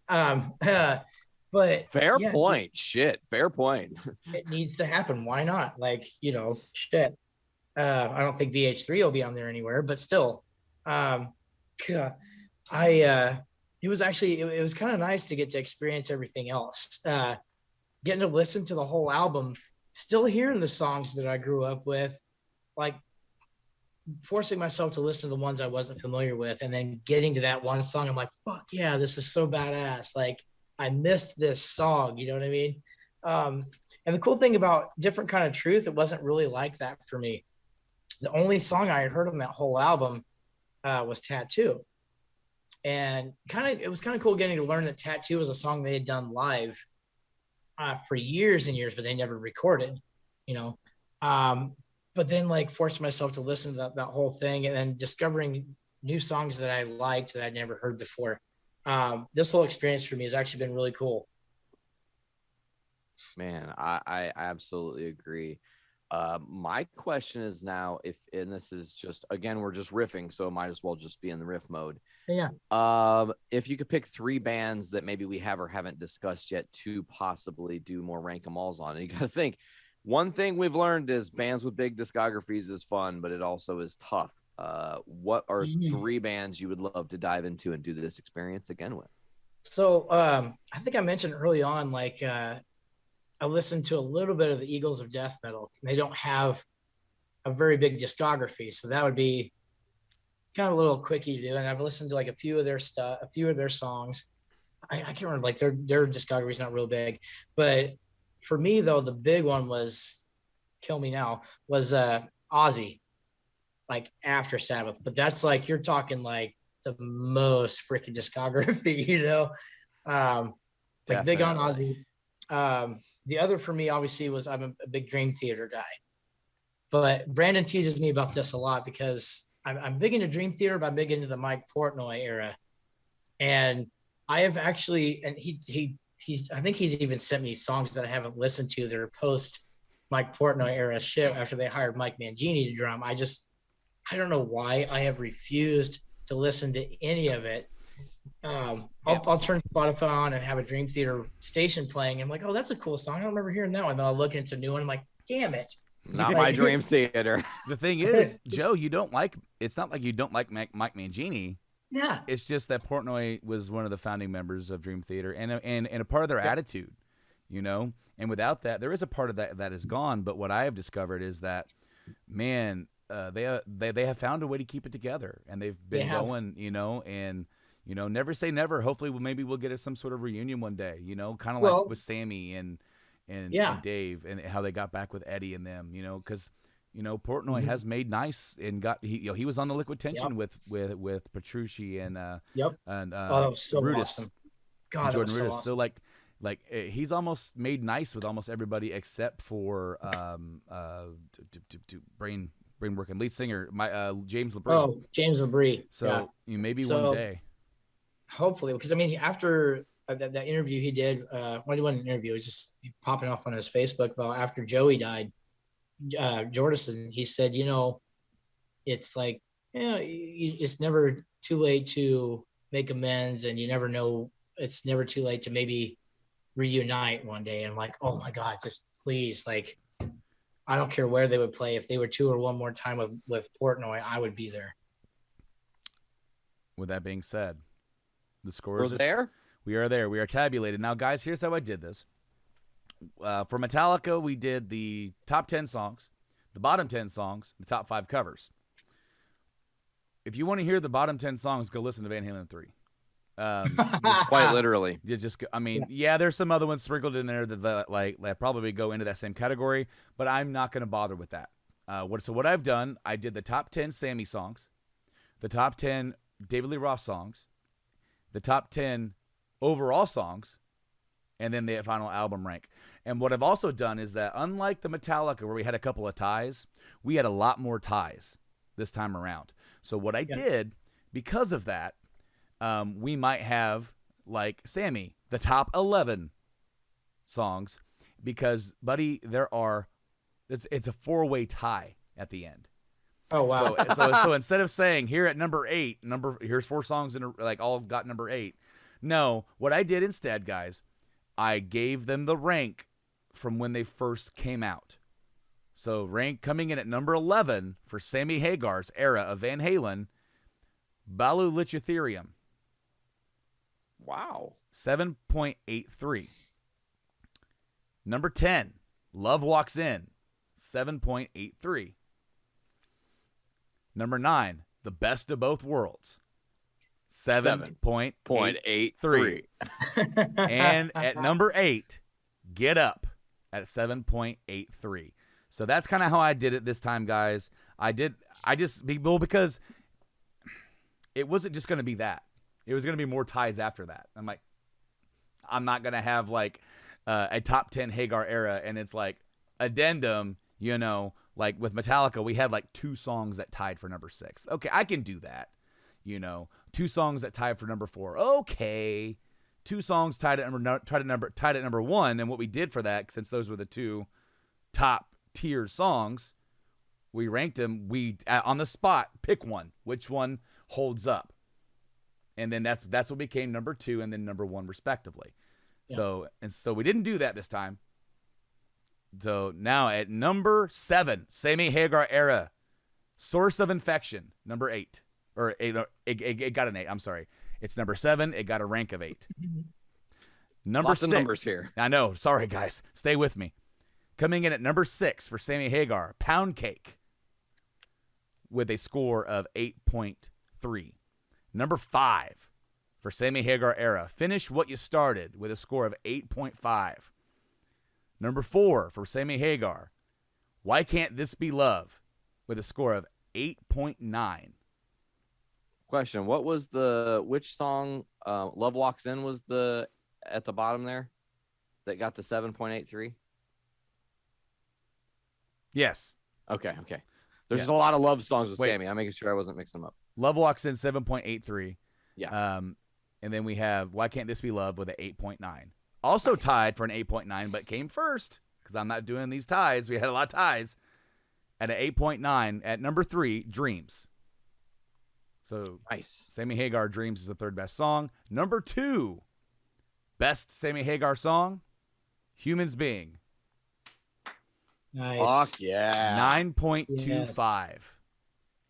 But fair point. Fair point. It needs to happen. Why not? Like, shit. I don't think VH3 will be on there anywhere, but still, it was kind of nice to get to experience everything else. Getting to listen to the whole album, still hearing the songs that I grew up with, like forcing myself to listen to the ones I wasn't familiar with, and then getting to that one song, I'm like, fuck yeah, this is so badass. Like, I missed this song, you know what I mean? And the cool thing about Different Kind of Truth, it wasn't really like that for me. The only song I had heard on that whole album was Tattoo. And it was kind of cool getting to learn that Tattoo was a song they had done live for years and years, but they never recorded, but then like forced myself to listen to that whole thing, and then discovering new songs that I liked that I'd never heard before. This whole experience for me has actually been really cool. Man, I absolutely agree. My question is now, and this is just, again, we're just riffing, so it might as well just be in the riff mode. Yeah. If you could pick 3 bands that maybe we have or haven't discussed yet to possibly do more rank 'em alls on, and you got to think, one thing we've learned is bands with big discographies is fun, but it also is tough. What are 3 bands you would love to dive into and do this experience again with? So I think I mentioned early on, like I listened to a little bit of the Eagles of Death Metal. They don't have a very big discography, so that would be kind of a little quickie to do. And I've listened to like a few of their songs. I can't remember, like their discography is not real big, but for me though, the big one was Kill Me Now, was Ozzy, like after Sabbath. But that's like, you're talking like the most freaking discography, like big on Ozzy. The other for me obviously was, I'm a big Dream Theater guy, but Brandon teases me about this a lot because I'm big into Dream Theater, but I'm big into the Mike Portnoy era. And I have actually, and I think he's even sent me songs that I haven't listened to that are post Mike Portnoy era shit after they hired Mike Mangini to drum. I don't know why I have refused to listen to any of it. I'll turn Spotify on and have a Dream Theater station playing. I'm like, oh, that's a cool song. I don't remember hearing that one. Then I'll look into a new one. I'm like, damn it. Not my Dream Theater. The thing is, Joe, it's not like you don't like Mike Mangini. Yeah. It's just that Portnoy was one of the founding members of Dream Theater and a part of their attitude, and without that, there is a part of that is gone. But what I have discovered is that, man, they have found a way to keep it together, and they've been going, and never say never. Hopefully, maybe we'll get some sort of reunion one day, kind of like with Sammy and Dave, and how they got back with Eddie and them, because Portnoy has made nice and he was on the Liquid Tension with Petrucci and that was so Rudis, awesome. God, Jordan that was so Rudis. awesome. So like Like he's almost made nice with almost everybody except for brain working lead singer James LeBrie. Oh, James LeBrie. So maybe one day. Hopefully, because I mean, after that interview he did, when he went an interview, it was just popping off on his Facebook about after Joey died, Jordison, he said, it's like, it's never too late to make amends, and you never know, it's never too late to maybe reunite one day. And I'm like, oh my God, just please, like, I don't care where they would play. If they were tour one more time with Portnoy, I would be there. With that being said, the scores We're there? We are there. We are tabulated. Now, guys, here's how I did this. For Metallica, we did the top 10 songs, the bottom 10 songs, the top 5 covers. If you want to hear the bottom 10 songs, go listen to Van Halen 3. Quite literally. You just, there's some other ones sprinkled in there that probably go into that same category, but I'm not going to bother with that. So what I've done, I did the top 10 Sammy songs, the top 10 David Lee Roth songs, the top 10 overall songs, and then the final album rank. And what I've also done is that, unlike the Metallica where we had a couple of ties, we had a lot more ties this time around. So what I did, because of that, we might have, like Sammy, the top 11 songs, because, buddy, it's a 4-way tie at the end. Oh, wow. So instead of saying here at number 8, here's 4 songs all got number 8. No, what I did instead, guys, I gave them the rank from when they first came out. So rank coming in at number 11 for Sammy Hagar's era of Van Halen, Balu Lithutherium. Wow. 7.83. Number 10, Love Walks In, 7.83. Number 9, The Best of Both Worlds, 7.83. And at number 8, Get Up at 7.83. So that's kind of how I did it this time, guys. Because it wasn't just going to be that. It was going to be more ties after that. I'm like, I'm not going to have like a top 10 Hagar era, and it's like addendum, like with Metallica, we had like 2 songs that tied for number 6. Okay, I can do that. 2 songs that tied for number 4. Okay. 2 songs tied at number 1, and what we did for that, since those were the 2 top tier songs, we ranked them. We on the spot pick one, which one holds up, and then that's what became number 2 and then number 1 respectively. Yeah. So we didn't do that this time. So now at number 7, Sammy Hagar era, Source of Infection, number 8. Or 8, it got an 8. I'm sorry. It's number 7. It got a rank of 8. Number Lots 6. of numbers here. I know. Sorry, guys. Stay with me. Coming in at number 6 for Sammy Hagar, Pound Cake, with a score of 8.3. Number 5 for Sammy Hagar era, Finish What You Started, with a score of 8.5. Number 4 for Sammy Hagar, Why Can't This Be Love, with a score of 8.9. Question: which song? Love Walks In was at the bottom there, that got the 7.83. Yes. Okay. There's just a lot of love songs with Wait. Sammy. I'm making sure I wasn't mixing them up. Love Walks In, 7.83. Yeah. And then we have Why Can't This Be Love with an 8.9. Also tied for an 8.9, but came first, because I'm not doing these ties. We had a lot of ties. At an 8.9, at number 3, Dreams. So Nice. Sammy Hagar, Dreams is the 3rd best song. Number 2, best Sammy Hagar song, Humans Being. Nice. Fuck yeah. 9.25.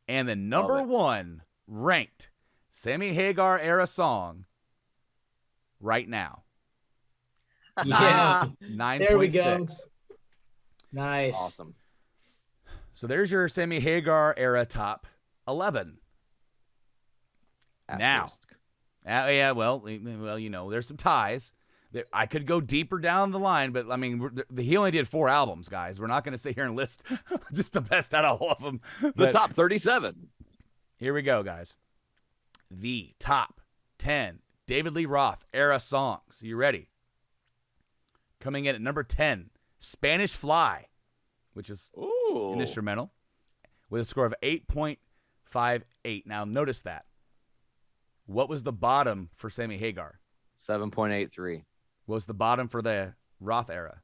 And the number 1 ranked Sammy Hagar era song right now. Yeah. 9.6. There we go. Nice. Awesome. So there's your Sammy Hagar era top 11. Asterisk. Now, there's some ties. I could go deeper down the line, but I mean, he only did 4 albums, guys. We're not going to sit here and list just the best out of all of them. The top 37. Here we go, guys. The top 10 David Lee Roth era songs. You ready? Coming in at number 10, Spanish Fly, which is Ooh. an instrumental, with a score of 8.58. Now, notice that. What was the bottom for Sammy Hagar? 7.83. What was the bottom for the Roth era?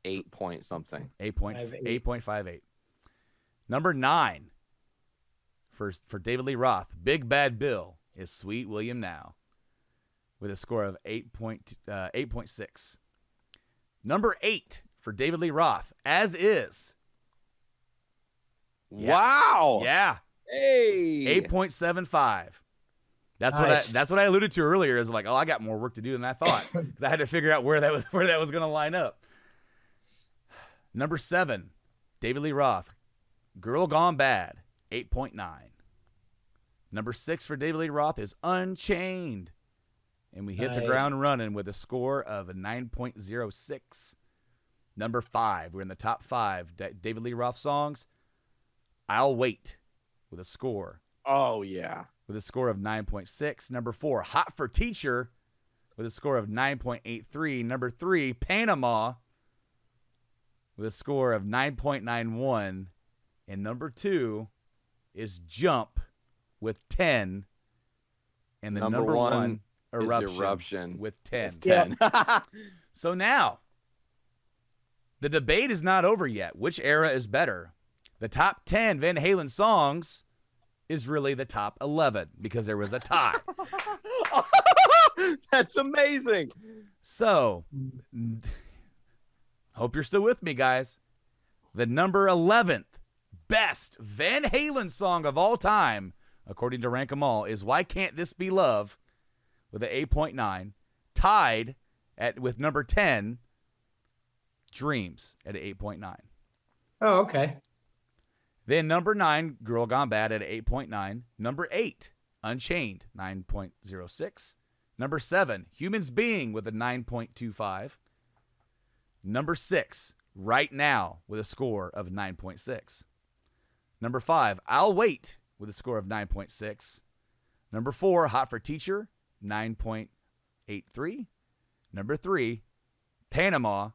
8 point something. 8.58. Number 9 for David Lee Roth, Big Bad Bill, is Sweet William Now, with a score of 8.6. Number 8 for David Lee Roth, As Is. Yeah. Wow. Yeah. Hey. 8.75. That's Nice. what I alluded to earlier. Is like, oh, I got more work to do than I thought, because I had to figure out where that was going to line up. Number 7, David Lee Roth, Girl Gone Bad, 8.9. Number 6 for David Lee Roth is Unchained, and we hit the Nice. ground running with a score of a 9.06. Number 5, we're in the top 5 David Lee Roth songs. I'll Wait, with a score Oh, yeah. with a score of 9.6. Number 4, Hot for Teacher, with a score of 9.83. Number 3, Panama, with a score of 9.91. And number 2 is Jump with 10. And the number one is Eruption with 10. With 10. So now, the debate is not over yet. Which era is better? The top 10 Van Halen songs is really the top 11, because there was a tie. That's amazing. So, hope you're still with me, guys. The number 11th best Van Halen song of all time, according to Rank 'Em All, is Why Can't This Be Love, with an 8.9, tied with number 10, Dreams, at an 8.9. Oh, okay. Then number 9, Girl Gone Bad, at 8.9. Number 8, Unchained, 9.06. Number 7, Humans Being, with a 9.25. Number 6, Right Now, with a score of 9.6. Number 5, I'll Wait, with a score of 9.6. Number 4, Hot for Teacher, 9.83. Number 3, Panama,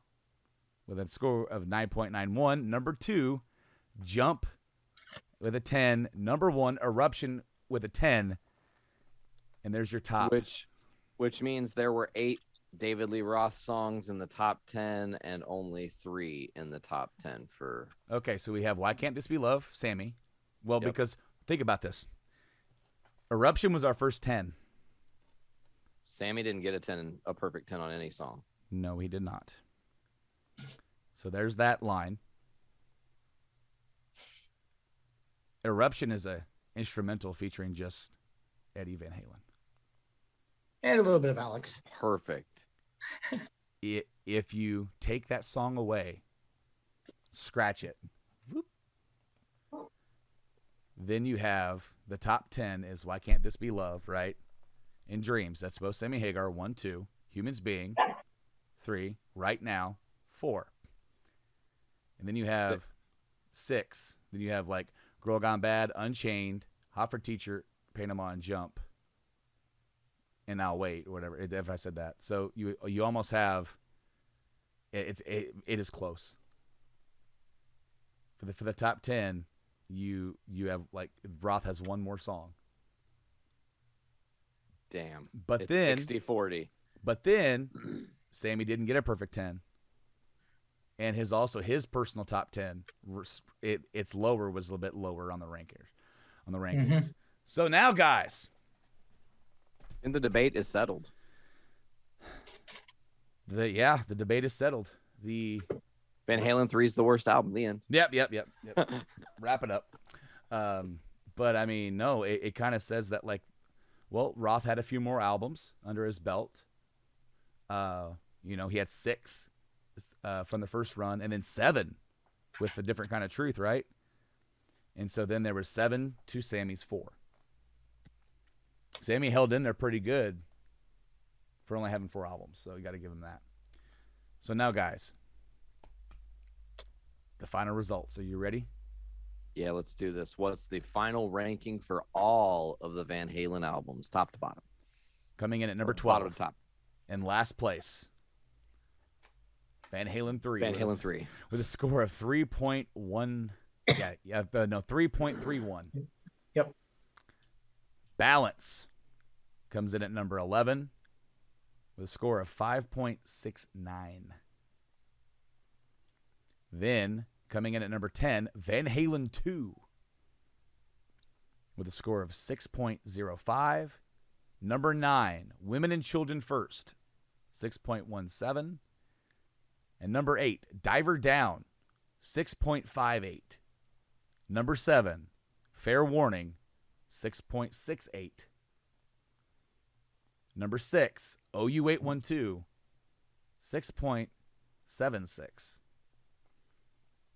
with a score of 9.91. Number 2, Jump, with a 10. Number 1, Eruption, with a 10. And there's your top. Which means there were 8 David Lee Roth songs in the top 10 and only 3 in the top 10 for. Okay, so we have Why Can't This Be Love, Sammy. Well, Yep. because think about this. Eruption was our first 10. Sammy didn't get a perfect 10 on any song. No, he did not. So there's that line. Eruption is a instrumental featuring just Eddie Van Halen. And a little bit of Alex. Perfect. If you take that song away, scratch it, whoop, then you have the top 10 is Why Can't This Be Love, right? In Dreams, that's both Sammy Hagar, 1, 2. Humans Being, 3. Right Now, 4. And then you have 6. Then you have like Girl Gone Bad, Unchained, Hot for Teacher, Panama, and Jump. And I'll Wait, or whatever, if I said that. So you almost have, it is close. For the top 10, you have, like, Roth has one more song. Damn. But it's then 60-40. But then Sammy didn't get a perfect 10. And his personal top 10, it's lower, was a little bit lower on the rankings. Mm-hmm. So now, guys, And the debate is settled. the debate is settled. Van Halen 3 is the worst album. The end. Yep. Wrap it up. But I mean, no, it kind of says that, like, well, Roth had a few more albums under his belt. He had 6 from the first run, and then 7 with a different kind of truth, right? And so then there was 7 to Sammy's 4. Sammy held in there pretty good for only having 4 albums, so you got to give him that. So now, guys, the final results. Are you ready? Yeah, let's do this. What's the final ranking for all of the Van Halen albums, top to bottom? Coming in at number Or 12. bottom to top. In last place, Van Halen 3. Van Halen 3. With a score of 3.1. 3.31. Yep. Balance comes in at number 11 with a score of 5.69. Then, coming in at number 10, Van Halen 2 with a score of 6.05. Number 9, Women and Children First, 6.17. And number 8, Diver Down, 6.58. Number 7, Fair Warning, 6.68. Number 6, OU812, 6.76.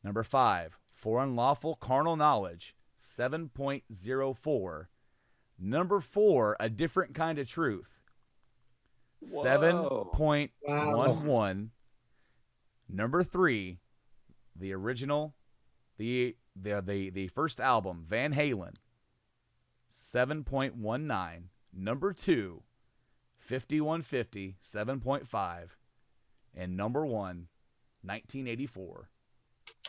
Number 5, For Unlawful Carnal Knowledge, 7.04. Number 4, A Different Kind of Truth, 7.11. Number 3, the original, the first album, Van Halen, 7.19. Number 2, 5150, 7.5. And number 1, 1984,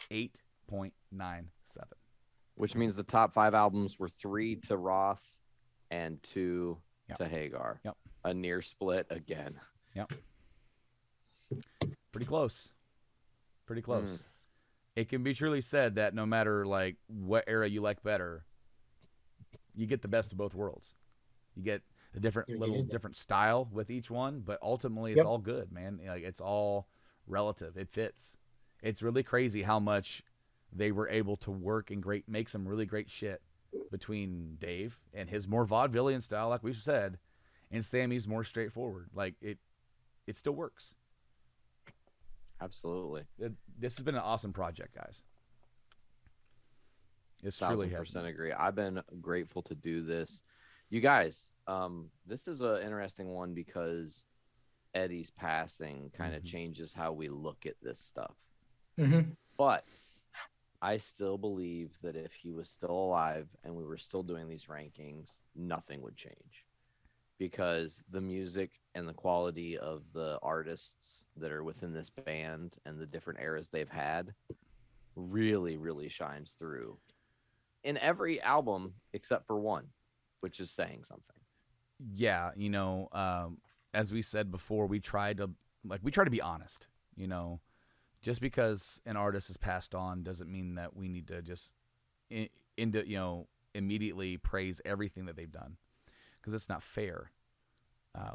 8.97. Which means the top 5 albums were 3 to Roth and 2 Yep. to Hagar. Yep. A near split again. Yep. Pretty close. Pretty close. It can be truly said that no matter like what era you like better, you get the best of both worlds. You get a different style with each one, but ultimately it's all good, man. Like it's all relative. It fits. It's really crazy how much they were able to work and make some really great shit between Dave and his more vaudevillian style, like we've said, and Sammy's more straightforward. Like it still works. Absolutely. This has been an awesome project, guys. It's truly has. 1,000% agree. I've been grateful to do this. You guys, this is an interesting one because Eddie's passing kind of changes how we look at this stuff. But I still believe that if he was still alive and we were still doing these rankings, nothing would change. Because the music and the quality of the artists that are within this band and the different eras they've had really, really shines through in every album except for one, which is saying something. Yeah, as we said before, we try to be honest. Just because an artist has passed on doesn't mean that we need to just immediately praise everything that they've done, because it's not fair.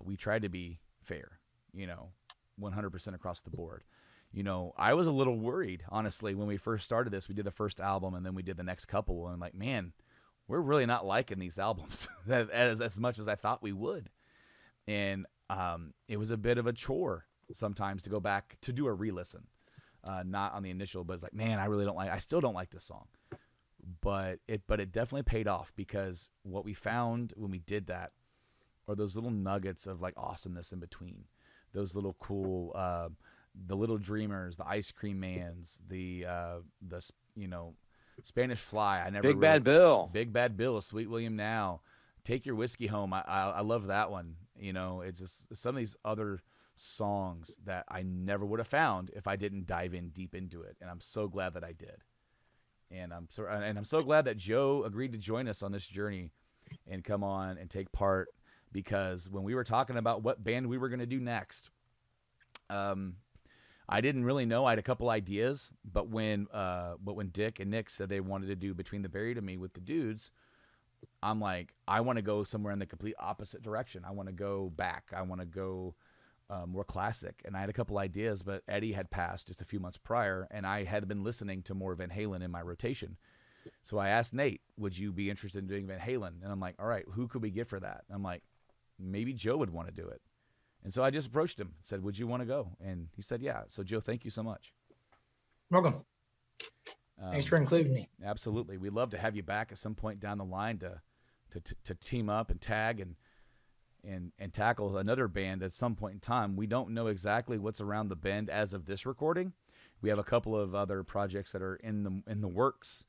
We try to be fair, 100% across the board. I was a little worried, honestly, when we first started this. We did the first album and then we did the next couple, and I'm like, man, we're really not liking these albums as much as I thought we would. And it was a bit of a chore sometimes to go back to do a re-listen. Not on the initial, but it's like, man, I still don't like this song. But it definitely paid off, because what we found when we did that are those little nuggets of like awesomeness in between. Those little cool, the Little Dreamers, the Ice Cream Mans, the Spanish Fly. Big Bad Bill, Sweet William Now, Take Your Whiskey Home. I love that one. It's just some of these other songs that I never would have found if I didn't dive in deep into it, and I'm so glad that I did. And I'm so glad that Joe agreed to join us on this journey and come on and take part, because when we were talking about what band we were going to do next, I didn't really know. I had a couple ideas, but when Dick and Nick said they wanted to do Between the Buried and Me with the dudes, I'm like, I want to go somewhere in the complete opposite direction. I want to go back. I want to go more classic. And I had a couple ideas, but Eddie had passed just a few months prior, and I had been listening to more Van Halen in my rotation. So I asked Nate, would you be interested in doing Van Halen? And I'm like, all right, who could we get for that? And I'm like, maybe Joe would want to do it. And so I just approached him, said, would you want to go? And he said, yeah. So Joe, thank you so much. Welcome. Thanks for including me. Absolutely. We'd love to have you back at some point down the line to team up and tag and tackle another band at some point in time. We don't know exactly what's around the bend as of this recording. We have a couple of other projects that are in the works,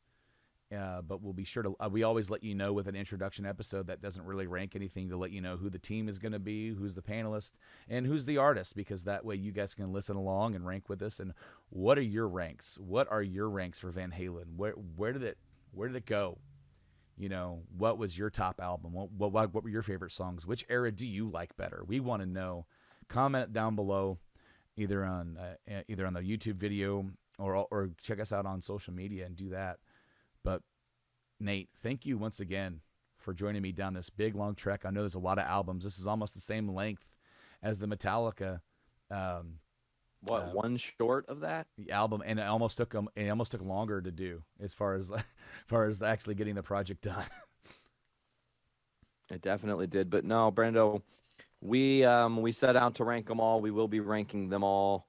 But we'll be sure to. We always let you know with an introduction episode that doesn't really rank anything, to let you know who the team is going to be, who's the panelist, and who's the artist, because that way you guys can listen along and rank with us. And what are your ranks? What are your ranks for Van Halen? Where did it go? You know, what was your top album? What were your favorite songs? Which era do you like better? We want to know. Comment down below, either on the YouTube video or check us out on social media and do that. But Nate, thank you once again for joining me down this big long trek. I know there's a lot of albums. This is almost the same length as the Metallica. One short of that album, and it almost took longer to do as far as actually getting the project done. It definitely did, but no, Brando, we set out to rank them all. We will be ranking them all.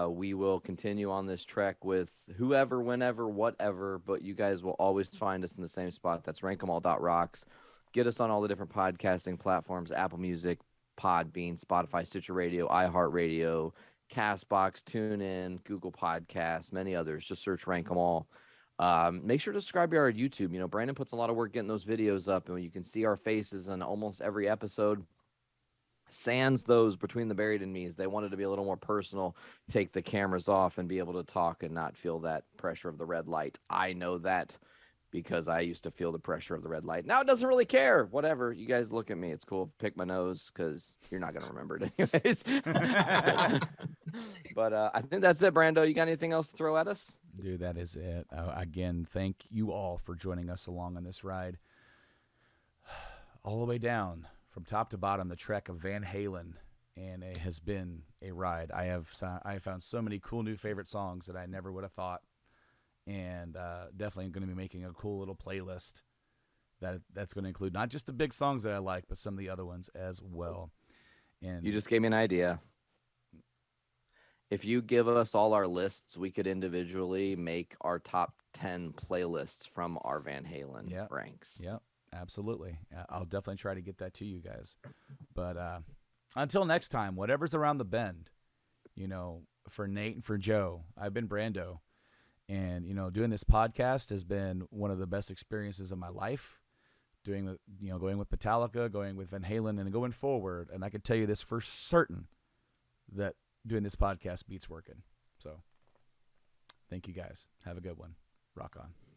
We will continue on this trek with whoever, whenever, whatever, but you guys will always find us in the same spot. That's rankemall.rocks. Get us on all the different podcasting platforms: Apple Music, Podbean, Spotify, Stitcher Radio, iHeartRadio, Castbox, TuneIn, Google Podcasts, many others. Just search Rank 'Em All. Make sure to subscribe to our YouTube. You know, Brandon puts a lot of work getting those videos up, and you can see our faces on almost every episode. Sans those Between the Buried and Me's. They wanted to be a little more personal, take the cameras off and be able to talk and not feel that pressure of the red light. I know that because I used to feel the pressure of the red light. Now it doesn't really care. Whatever. You guys look at me. It's cool. Pick my nose because you're not going to remember it anyways. But I think that's it, Brando. You got anything else to throw at us? Dude, that is it. Again, thank you all for joining us along on this ride. All the way down, from top to bottom, the trek of Van Halen, and it has been a ride. I have found so many cool new favorite songs that I never would have thought, and definitely going to be making a cool little playlist that's going to include not just the big songs that I like, but some of the other ones as well. And you just gave me an idea. If you give us all our lists, we could individually make our top 10 playlists from our Van Halen ranks. Yep. Absolutely. I'll definitely try to get that to you guys. But until next time, whatever's around the bend, you know, for Nate and for Joe, I've been Brando. And, you know, doing this podcast has been one of the best experiences of my life. Going with Metallica, going with Van Halen, and going forward. And I can tell you this for certain, that doing this podcast beats working. So thank you guys. Have a good one. Rock on.